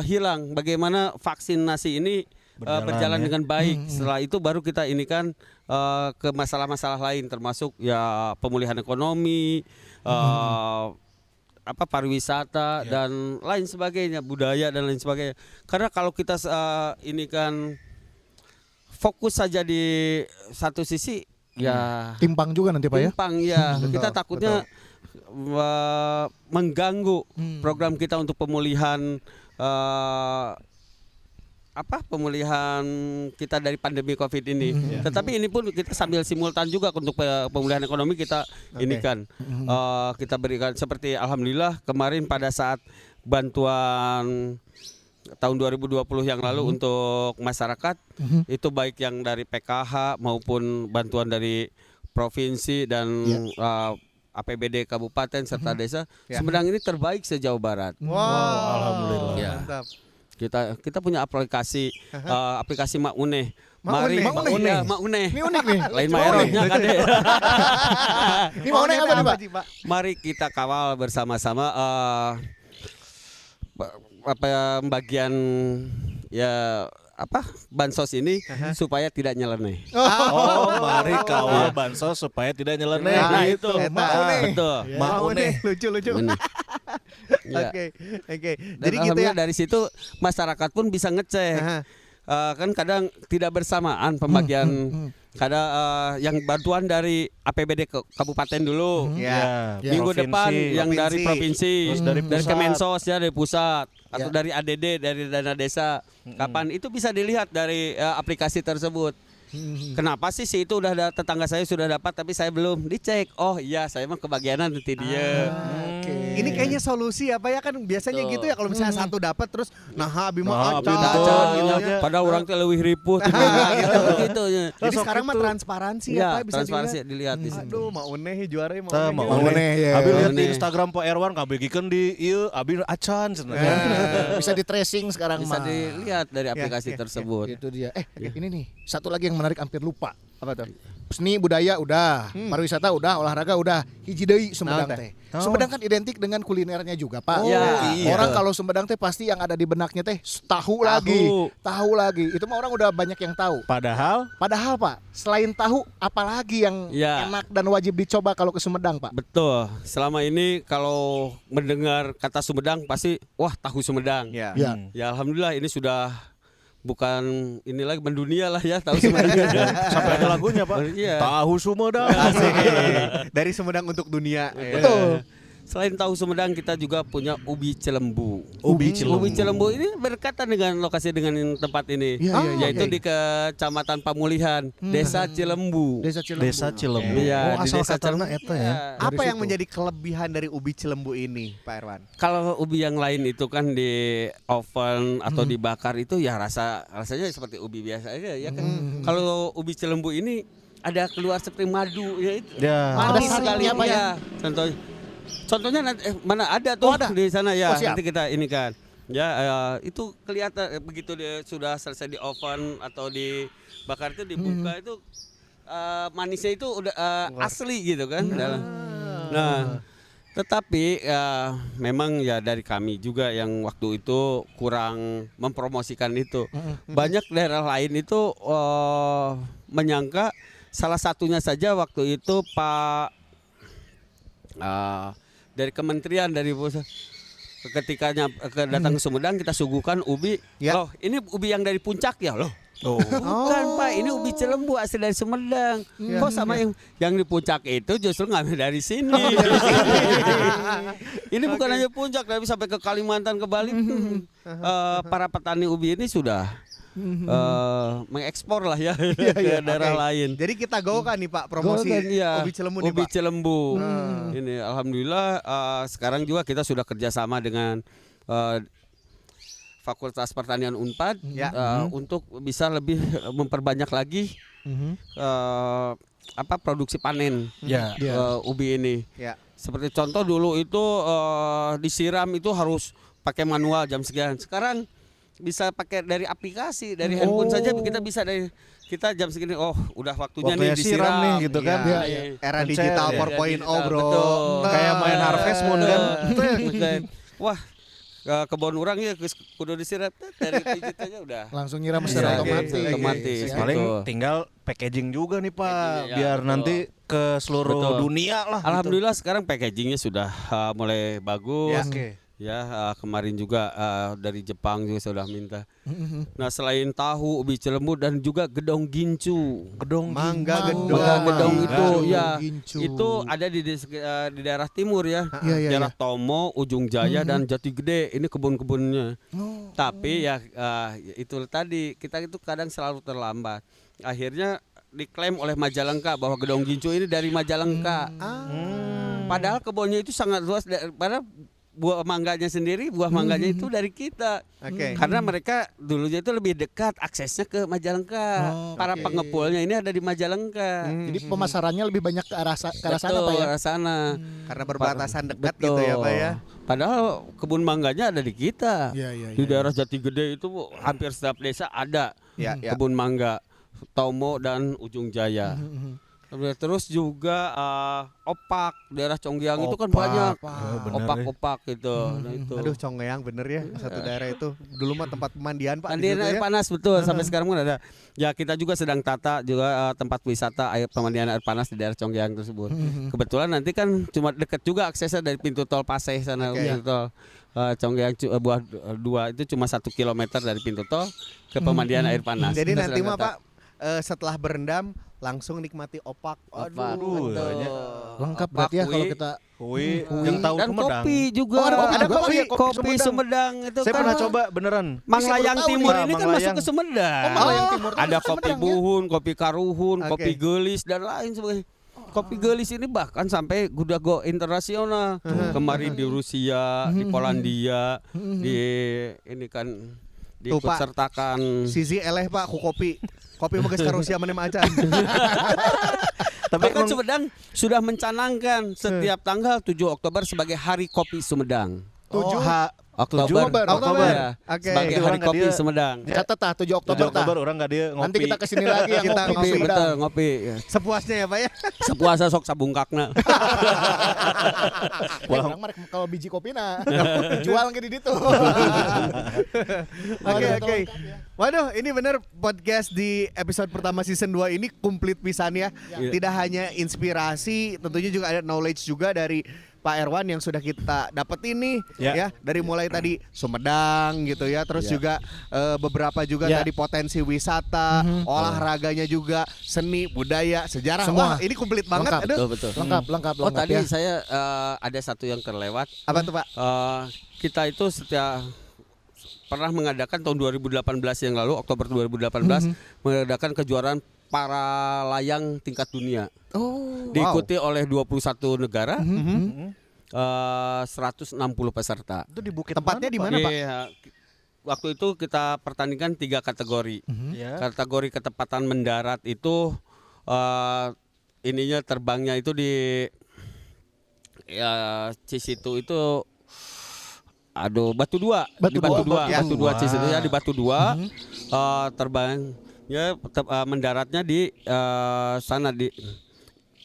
hilang, bagaimana vaksinasi ini berjalan ya. dengan baik. Setelah itu baru kita ini kan ke masalah-masalah lain termasuk ya pemulihan ekonomi, pariwisata dan lain sebagainya, budaya dan lain sebagainya. Karena kalau kita ini kan fokus saja di satu sisi ya Timpang juga nanti Pak ya? timpang ya. Betul, Kita takutnya mengganggu program kita untuk pemulihan pemulihan kita dari pandemi Covid ini. Tetapi ini pun kita sambil simultan juga untuk pemulihan ekonomi kita ini kan kita berikan seperti alhamdulillah kemarin pada saat bantuan tahun 2020 yang lalu untuk masyarakat itu baik yang dari PKH maupun bantuan dari provinsi dan APBD kabupaten serta desa Sumedang ini terbaik se-Jawa Barat. Wow, alhamdulillah. Ya. Mantap. Kita punya aplikasi Mak Uneh. Mak Uneh. Mak Uneh. Ini unik nih. Lain Mak Eronnya kan deh. Ini mau naik apa nih Pak? sih, Pak? Mari kita kawal bersama-sama pembagian bansos ini supaya tidak nyeleneh. Oh, mari kawal bansos supaya tidak nyeleneh. Nah, itu. Eta. Betul. Mak Uneh. Lucu-lucu. Benar. Ya. Oke. Dan Jadi gitu ya. alhamdulillah dari situ masyarakat pun bisa ngecek. Aha. Kan kadang tidak bersamaan pembagian yang bantuan dari APBD ke kabupaten dulu. Ya. Minggu depan yang dari provinsi, Terus dari pusat. Kemensos ya, dari pusat atau Ya. dari ADD, dari dana desa. Kapan itu bisa dilihat dari aplikasi tersebut. Kenapa sih si itu udah ada, tetangga saya sudah dapat tapi saya belum dicek. Oh iya, saya mah kebagianan nanti dia. Ini kayaknya solusi apa ya, kan biasanya Tuh. gitu ya kalau misalnya satu dapat terus abi mah Nah, abi acan, betul, gitu iya. ya. Padahal orang teh leuwih ripuh gitu ya. Jadi sekarang mah transparansi ya, Ya, Pak, bisa transparansi dilihat. dilihat di sini. Aduh, mau uneh juara mau Tah, uneh. mau Mau aneh. aneh, ya. Abi lihat di Aneh. Instagram Pak Erwan kabegikeun di ieu abi acan cenah. Bisa di tracing sekarang Bisa mah. dilihat dari aplikasi ya, tersebut. Itu dia. Ini nih, satu lagi yang menarik hampir lupa. Apa tuh? Seni budaya udah, pariwisata udah, olahraga udah, hiji deui Sumedang Naon teh. teh? Sumedang kan identik dengan kulinernya juga, Pak. Ya, iya. Orang kalau Sumedang teh pasti yang ada di benaknya teh tahu lagi. Itu mah orang udah banyak yang tahu. Padahal Padahal Pak, selain tahu, apalagi yang Ya. enak dan wajib dicoba kalau ke Sumedang, Pak? Betul. Selama ini kalau mendengar kata Sumedang pasti wah tahu Sumedang. Ya. Ya. Ya alhamdulillah ini sudah bukan ini lagi mendunia lah ya tahu Sumedang. sampai ada lagunya Pak. Iya. Tahu Sumedang. Asik. Dari Sumedang untuk dunia. Betul. Selain tahu Sumedang kita juga punya ubi Cilembu. Ubi Cilembu. Ubi Cilembu ini berkaitan dengan lokasi dengan tempat ini. Iya, iya, Yaitu iya. di Kecamatan Pamulihan, Desa Cilembu. Desa Cilembu. Desa Cilembu. Iya, Oh, di asal Desa katana Cilembu. eta ya. Apa yang situ. menjadi kelebihan dari ubi Cilembu ini, Pak Erwan? Kalau ubi yang lain itu kan di oven atau dibakar itu ya rasanya seperti ubi biasa aja ya kan. Kalau ubi Cilembu ini ada keluar seperti madu ya itu. Ya. Manis Ada sekali sarinya, Pak, ya? Contohnya nanti, mana ada tuh ada? di sana ya. Oh, siap. Nanti kita ini kan. Ya itu kelihatan begitu dia sudah selesai di oven atau dibakar itu dibuka itu manisnya itu udah asli gitu kan. Nah, tetapi memang ya dari kami juga yang waktu itu kurang mempromosikan itu. Banyak daerah lain itu menyangka salah satunya saja waktu itu Pak dari kementerian dari pusat ketika datang ke Sumedang kita suguhkan ubi. Ya. Loh, ini ubi yang dari puncak ya loh. Oh. Bukan Pak, ini ubi Cilembu asli dari Sumedang. Kok sama yang di puncak itu justru ngambil dari sini. Ini bukan hanya puncak, tapi sampai ke Kalimantan, ke Bali. Para petani ubi ini sudah mengekspor lah ya ke daerah Oke. lain. Jadi kita go kan nih Pak promosi Golden, iya. ubi Cilembu nih Ubi Pak. Cilembu. Ini alhamdulillah sekarang juga kita sudah kerjasama dengan Fakultas Pertanian Unpad Ya. untuk bisa lebih memperbanyak lagi produksi panen Ya. ubi ini. Ya. Seperti contoh dulu itu disiram itu harus pakai manual jam sekian. Sekarang bisa pakai dari aplikasi, dari handphone saja kita bisa dari kita jam segini udah waktunya Waktunya nih disiram siram nih, gitu kan. Iya, Iya. Era Pencet, digital ya. 4.0 bro. Betul. Kayak main Harvest Moon kan. Wah, kebun orang ya kudu disiram dari digitalnya udah. Langsung nyiram Iya, secara gitu, otomatis. otomatis. Ya. Paling Betul. tinggal packaging juga nih Pak, Iya, biar betul. nanti ke seluruh Betul. dunia lah. Alhamdulillah sekarang packagingnya sudah mulai bagus. Ya, oke. Ya kemarin juga dari Jepang juga sudah minta. Nah selain tahu ubi Cilembu dan juga gedong gincu. Gedong Mangga gedong. Mangga gedong Mangga itu gedong ya gincu. itu ada di daerah timur ya. Iya, iya, Daerah Tomo, Ujung Jaya dan Jati Gede ini kebun-kebunnya. Tapi ya itu tadi kita itu kadang selalu terlambat. Akhirnya diklaim oleh Majalengka bahwa gedong gincu ini dari Majalengka. Padahal kebunnya itu sangat luas padahal buah mangganya itu dari kita. Oke. Karena mereka dulunya itu lebih dekat aksesnya ke Majalengka. Para oke. pengepulnya ini ada di Majalengka. Jadi pemasarannya lebih banyak ke arah sana Betul, Pak ya. arah sana. Karena berbatasan dekat Betul. gitu ya Pak ya. Padahal kebun mangganya ada di kita. Iya, iya, Di iya. daerah Jati Gede itu hampir setiap desa ada Ya, ya. kebun mangga. Tomo dan Ujung Jaya. Terus juga opak daerah Conggiang itu kan Opak. banyak bener opak-opak gitu. Nah, itu. Aduh Congeyang bener ya satu daerah itu. Dulu mah tempat pemandian Pak. di Mandian situ air ya. panas betul sampai sekarang pun ada. Ya kita juga sedang tata juga tempat wisata pemandian air panas di daerah Conggiang tersebut. Kebetulan nanti kan cuma dekat juga aksesnya dari pintu tol Paseh sana Oke. pintu tol Conggiang Buah 2 itu cuma 1 kilometer dari pintu tol ke pemandian air panas. Jadi Kita nanti sedang mah tata. Pak setelah berendam langsung nikmati opak. Betul. Lengkap Opak, berarti ya kalau kue, kita Kue yang tahu dan Sumedang. kopi juga. Oh, ada kopi Ada juga, kopi. ya, Kopi Sumedang itu Saya kan pernah coba beneran. Manglayang Saya baru tahu Timur nih. ini kan Manglayang. masuk ke Sumedang. Oh, Manglayang Timur tuh Ada masuk kopi Sumedang, ya? buhun, kopi karuhun, Oke. kopi gelis dan lain sebagainya. Kopi gelis ini bahkan sampai udah go internasional. Kemarin di Rusia, di Polandia, di ini kan Tuh, Pak. diikutsertakan. Sisi eleh Pak ku kopi. Kopi mah geus ka Rusia mana macan. Tapi Bahkan emang- Sumedang sudah mencanangkan setiap tanggal 7 Oktober sebagai Hari Kopi Sumedang. 7 Oktober. Oktober. Ya, Oke. sebagai Itu Hari orang Kopi dia- Sumedang. Catat tah 7 7 Oktober tah. Oktober orang nggak dia ngopi. Nanti kita kesini lagi yang Kita ngopi Ngopi, Sumedang. betul, ngopi. Ya. Sepuasnya ya Pak ya. Sepuasa sok sabungkakna. Orang mah kalau biji kopina jual ke di ditu. Oke. Waduh, ini bener podcast di episode pertama season 2 ini komplit pisan ya. Tidak hanya inspirasi, tentunya juga ada knowledge juga dari Pak Erwan yang sudah kita dapetin nih ya. Dari mulai tadi Sumedang gitu ya, terus juga beberapa juga Ya. tadi potensi wisata, olahraganya juga, seni, budaya, sejarah. Semua. Wah, ini komplit banget. Lengkap. Aduh. Betul. Lengkap Oh tadi ya. saya ada satu yang terlewat. Apa tuh Pak? Kita itu setiap pernah mengadakan tahun 2018 yang lalu, Oktober 2018 mengadakan kejuaraan para layang tingkat dunia. Oh, Diikuti oleh 21 negara. 160 peserta. Itu di Bukit Tempatnya di mana Pak? Iya, waktu itu kita pertandingan 3 kategori. Ya. Kategori ketepatan mendarat itu ininya terbangnya itu di Cisitu itu Batu Dua. Batu Di Batu Dua. Dua, Batu Dua Cisitu ya, di Batu Dua. Terbangnya mendaratnya di sana di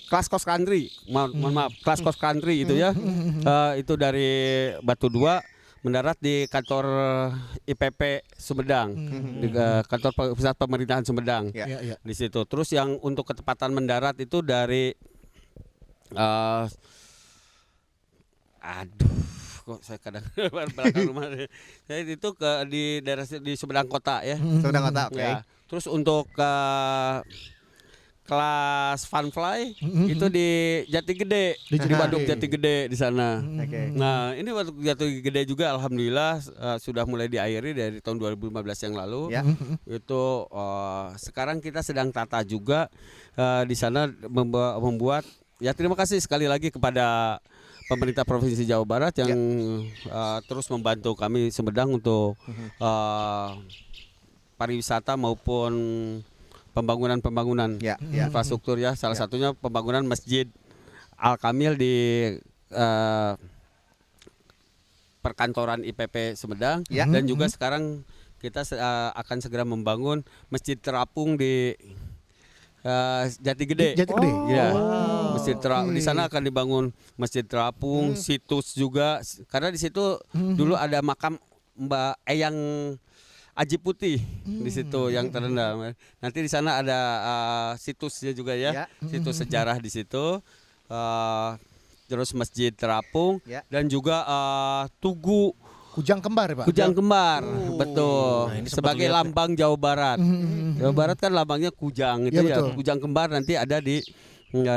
kelas cross country. Mohon maaf, kelas cross country itu ya. Itu dari Batu Dua mendarat di kantor IPP Sumedang, di kantor pusat pemerintahan Sumedang. Iya. Di situ. Terus yang untuk ketepatan mendarat itu dari kok saya kadang belakang rumah. Saya itu di daerah di Sumedang Kota ya. Sumedang Kota, oke. Ya. Terus untuk kelas fun fly itu di Jati Gede, di Waduk Jati Gede di sana. Oke. Nah, ini Waduk Jati Gede juga alhamdulillah sudah mulai diairi dari tahun 2015 yang lalu. Ya. Itu sekarang kita sedang tata juga di sana membuat ya terima kasih sekali lagi kepada pemerintah Provinsi Jawa Barat yang terus membantu kami Sumedang untuk pariwisata maupun pembangunan infrastruktur ya. Salah satunya pembangunan Masjid Al Kamil di perkantoran IPP Sumedang dan juga sekarang kita akan segera membangun Masjid Terapung di Jati Gede. Jati Gede. Ya. Masjid Terapung di sana akan dibangun Masjid Terapung, situs juga karena di situ dulu ada makam Mbak Eyang Aji Putih di situ yang terendam. Nanti di sana ada situsnya juga ya, situs sejarah di situ. Terus Masjid Terapung dan juga Tugu Kujang kembar ya Pak. Kujang Kembar, betul. Nah, ini sempat Sebagai lihat lambang Jawa Barat. Jawa Barat kan lambangnya kujang itu Ya, ya. betul. Kujang Kembar nanti ada di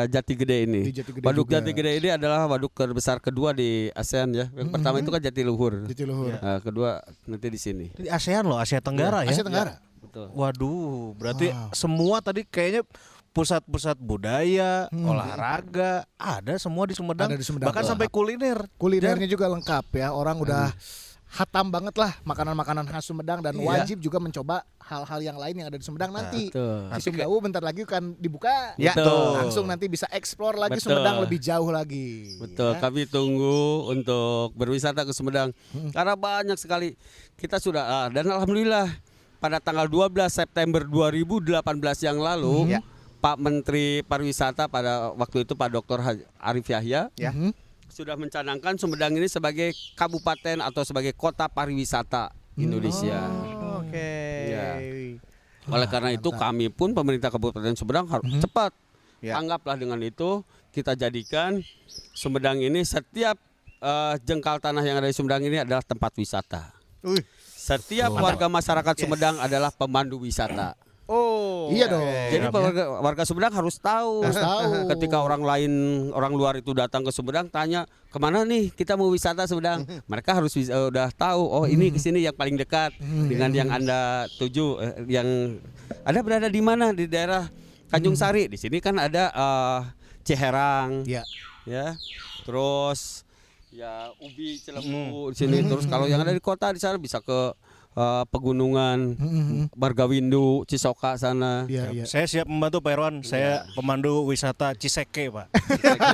Jati Gede ini. Di Jati Gede Waduk juga. Jati Gede ini adalah waduk terbesar kedua di ASEAN ya. Yang pertama itu kan Jatiluhur. Jatiluhur. Nah, kedua nanti di sini. Di ASEAN loh, Asia Tenggara ya. Asia Tenggara. Betul. Waduh, berarti semua tadi kayaknya pusat-pusat budaya, olahraga ada semua di Sumedang. Ada di Sumedang. Bahkan sampai kuliner. Kulinernya juga lengkap ya. Orang udah hatam banget lah makanan-makanan khas Sumedang dan wajib juga mencoba hal-hal yang lain yang ada di Sumedang nanti. betul. Di Sumdawu bentar lagi kan dibuka. Ya. Betul. Langsung nanti bisa explore lagi Betul. Sumedang lebih jauh lagi. Betul, kami tunggu untuk berwisata ke Sumedang karena banyak sekali kita sudah dan alhamdulillah pada tanggal 12 September 2018 yang lalu Pak Menteri Pariwisata pada waktu itu Pak Dr. Arif Yahya sudah mencanangkan Sumedang ini sebagai kabupaten atau sebagai kota pariwisata Indonesia. Oke. Ya. Oleh karena itu kami pun pemerintah Kabupaten Sumedang harus cepat tanggaplah dengan itu, kita jadikan Sumedang ini setiap jengkal tanah yang ada di Sumedang ini adalah tempat wisata. Setiap warga masyarakat Sumedang adalah pemandu wisata. Oh. Iya dong. Jadi warga Sumedang harus tahu. Harus tahu. Ketika orang luar itu datang ke Sumedang tanya kemana nih kita mau wisata Sumedang, mereka harus udah tahu. Oh ini kesini yang paling dekat dengan yang Anda tuju. Yang Anda berada di mana di daerah Tanjung Sari. Di sini kan ada Ciherang, Iya. ya. Terus ya Ubi, Cilembu di sini. Terus kalau yang ada di kota di sana bisa ke pegunungan Margawindu, Cisoka sana. Iya, iya. Saya siap membantu Pak Irwan. Saya pemandu wisata Ciseke, Pak.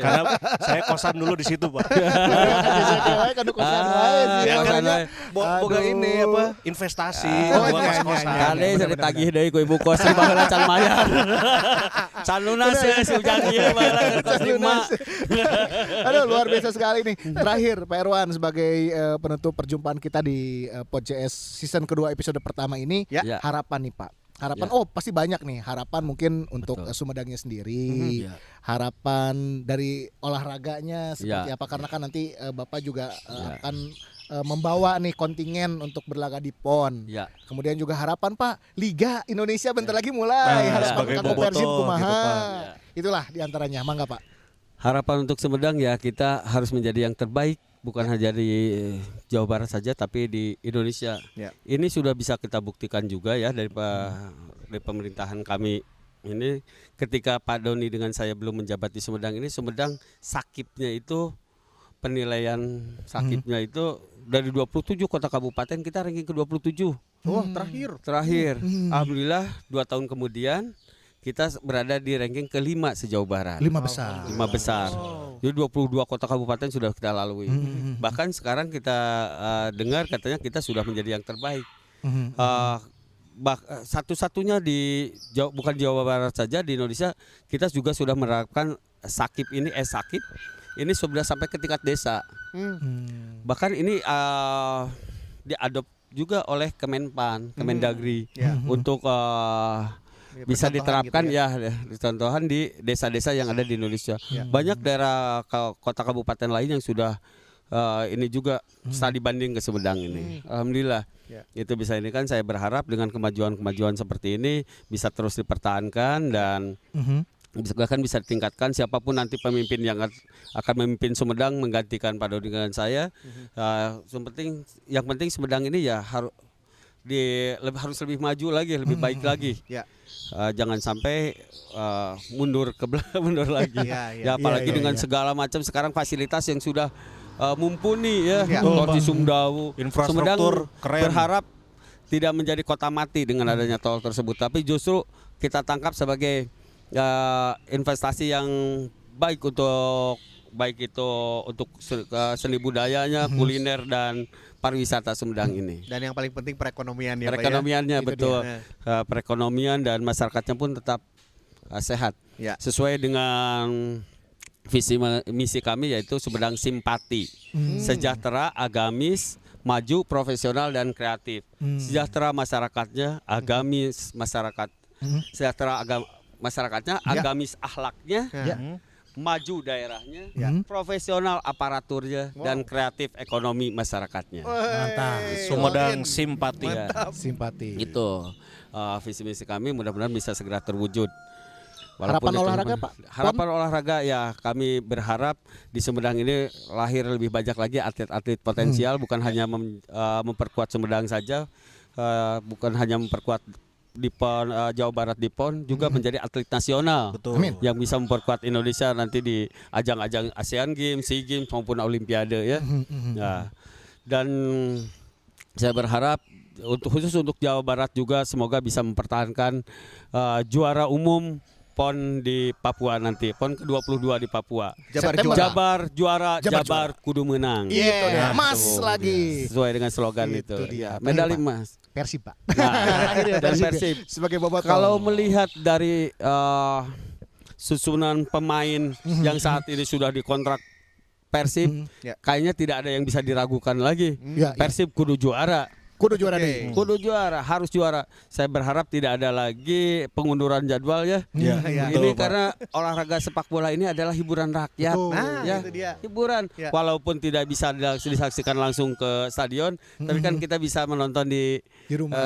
Karena saya kosan dulu di situ, Pak. Kan kosan wae sih. Ya, karena Aduh. boga ini apa? Investasi, Oh, buat iya, kos-kosan. iya, Kali saya ditagih deui ku ibu kos di baheula can mayar. Can lunas ya si ujang ieu baheula kos lima. Aduh, luar biasa sekali nih. Terakhir Pak Irwan sebagai penutup perjumpaan kita di PodJS season kedua episode pertama ini, Ya. harapan nih Pak. Harapan, Ya. pasti banyak nih. Harapan mungkin untuk Betul. Sumedangnya sendiri. Ya. Harapan dari olahraganya seperti Ya. apa? Karena kan nanti Bapak juga Ya. akan membawa nih kontingen untuk berlaga di PON. Ya. Kemudian juga harapan Pak, Liga Indonesia bentar lagi mulai. Nah, Harapan sebagai Kakak bobotoh Persib kumaha. gitu, Pak. Itulah diantaranya. Mangga Pak. Harapan untuk Sumedang ya kita harus menjadi yang terbaik bukan hanya di Jawa Barat saja tapi di Indonesia. Ya. Ini sudah bisa kita buktikan juga ya dari pemerintahan kami ini ketika Pak Doni dengan saya belum menjabat di Sumedang ini Sumedang sakitnya itu penilaian sakitnya itu dari 27 kota kabupaten kita ranking ke-27. Wah, terakhir. Alhamdulillah 2 tahun kemudian kita berada di ranking ke-5 sejauh barat. 5 besar. 5 besar. Jadi 22 kota kabupaten sudah kita lalui. Bahkan sekarang kita dengar katanya kita sudah menjadi yang terbaik. Satu-satunya di bukan Jawa Barat saja di Indonesia kita juga sudah menerapkan sakip ini ini sudah sampai ke tingkat desa. Bahkan ini diadop juga oleh Kemendagri untuk bisa diterapkan gitu ya contohan di desa-desa yang ada di Indonesia. Banyak daerah kota kabupaten lain yang sudah ini juga studi banding ke Sumedang ini. Alhamdulillah. Itu bisa ini kan saya berharap dengan kemajuan-kemajuan seperti ini bisa terus dipertahankan dan bahkan bisa ditingkatkan siapapun nanti pemimpin yang akan memimpin Sumedang menggantikan Pak Dodi dengan saya. Yang penting Sumedang ini ya harus lebih maju lagi, lebih baik lagi. Ya. Jangan sampai mundur lagi. Ya apalagi dengan segala macam sekarang fasilitas yang sudah mumpuni ya. Tol di Sumdawu, Infrastruktur Sumedang keren. berharap tidak menjadi kota mati dengan adanya tol tersebut, tapi justru kita tangkap sebagai investasi yang baik untuk seni budayanya, kuliner dan pariwisata Sumedang ini. Dan yang paling penting perekonomian ya Pak ya. Perekonomiannya Itu betul. dia. Perekonomian dan masyarakatnya pun tetap sehat. Ya. Sesuai dengan visi misi kami yaitu Sumedang simpati, sejahtera, agamis, maju, profesional dan kreatif. Sejahtera masyarakatnya, agamis masyarakat. Sejahtera masyarakatnya, agamis akhlaknya. Maju daerahnya, profesional aparaturnya dan kreatif ekonomi masyarakatnya. Mantap. Sumedang simpati. Ya. Simpati. Itu visi misi kami mudah-mudahan bisa segera terwujud. Harapan itu olahraga, Pak? Harapan olahraga ya kami berharap di Sumedang ini lahir lebih banyak lagi atlet-atlet potensial, bukan hanya memperkuat Sumedang saja, bukan hanya memperkuat di PON Jawa Barat di PON juga menjadi atlet nasional. Betul. Amin. Yang bisa memperkuat Indonesia nanti di ajang-ajang ASEAN Games, SEA Games maupun Olimpiade ya. Nah, dan saya berharap khusus untuk Jawa Barat juga semoga bisa mempertahankan juara umum PON di Papua nanti, PON ke-22 di Papua. September. Jabar juara, Jabar Jabar kudu menang. Itu dia. Nah, Emas tuh. lagi. Sesuai dengan slogan itu. dia. Ya, medali Terakhir, Pak. emas. Persib, Pak. Nah, Akhirnya dan Persib. sebagai bobotoh. Kalau melihat dari susunan pemain yang saat ini sudah dikontrak Persib, Ya. kayaknya tidak ada yang bisa diragukan lagi. Ya, Persib kudu juara. Kudu juara Oke. deh. Kudu juara, harus juara. Saya berharap tidak ada lagi pengunduran jadwal ya. Iya, Ini betul, Pak. karena olahraga sepak bola ini adalah hiburan rakyat. Betul. Nah, Ya, itu dia. hiburan. Ya. Walaupun tidak bisa disaksikan langsung ke stadion, tapi kan kita bisa menonton di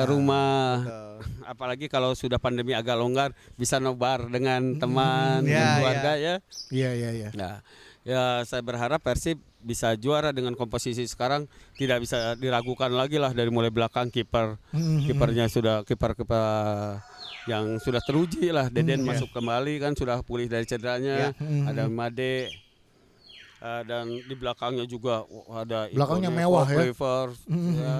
rumah. Betul. Apalagi kalau sudah pandemi agak longgar, bisa nobar dengan teman, Ya, keluarga ya. Iya. Nah, ya saya berharap Persib bisa juara dengan komposisi sekarang, tidak bisa diragukan lagi lah dari mulai belakang kipernya sudah kiper yang sudah teruji lah. Deden masuk kembali kan, sudah pulih dari cederanya. Ada Made dan di belakangnya juga ada Belakangnya ikonnya, mewah ya. Clifford, ya.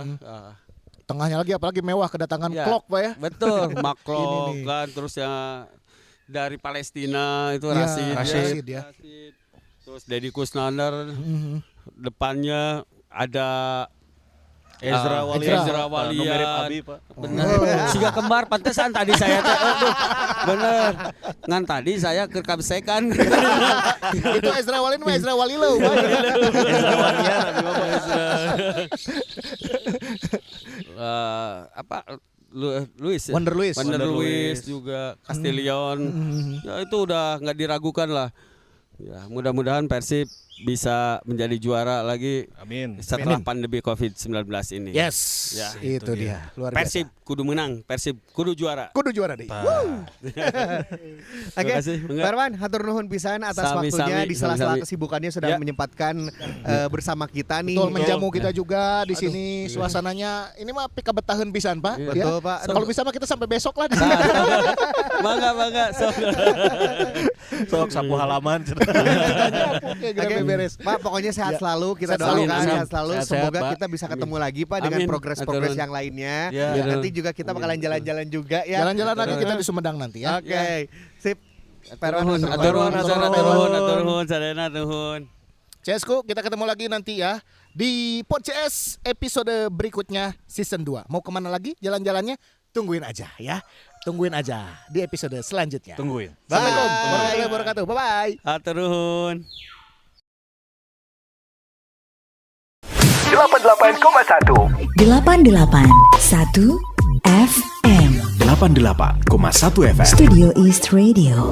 Tengahnya lagi apalagi mewah kedatangan Ya, Klok Pak ya. Betul, Maklok Ini nih. kan, terus yang dari Palestina itu Ya, Rashid, Rashid ya. Rashid. Terus Deddy Kusnandar, depannya ada Ezra Walian. Ezra Walian. Nu mirip Abi, Pak. Bener. Siga kembar pantesan tadi saya teh. Aduh, bener. Ngan tadi saya ke kabsekan. Itu Ezra Walin mah Ezra Walilo. Pak. Ezra Walian, Abi Bapak. Apa Luis ya? Wonder Luis. Wonder Wonder Luis Luis. juga Castillion. Ya itu udah nggak diragukan lah. Ya, mudah-mudahan Persib bisa menjadi juara lagi Amin. setelah pandemi COVID-19 ini. Yes. Ya, itu dia. Luar biasa. Persib kudu menang, Persib kudu juara. Kudu juara deh. Oke, Terima kasih, Bang. Pak Irwan, hatur nuhun pisan atas Sami, waktunya di sela-sela sami. kesibukannya sudah Ya. menyempatkan bersama kita nih. Betul, menjamu kita juga di sini suasananya. Ini mah pika betaheun pisan, Pak. Iya. Ya. Betul, Pak. Kalau bisa mah kita sampai besok lah. Bangga. Sok sapu halaman. Oke, Oke, beres. Pak, pokoknya sehat Ya. selalu. Kita Sehat selalu. doakan Amin. sehat selalu. Sehat-sehat, Semoga Pak. kita bisa ketemu lagi, Pak, dengan Amin. progres-progres Aturun. yang lainnya. Ya. Nanti juga kita bakalan jalan-jalan juga ya. Jalan-jalan lagi kita di Sumedang nanti ya. Oke, sip. Pak Aturun, Irwan, aturun, sadayana aturun. CSku, kita ketemu lagi nanti ya di Pod CS episode berikutnya season 2. Mau kemana lagi jalan-jalannya? Tungguin aja ya. Tungguin aja di episode selanjutnya. Tungguin. Assalamualaikum warahmatullahi wabarakatuh. Bye-bye. Aturun. 88,1 FM 88,1 FM. Studio East Radio.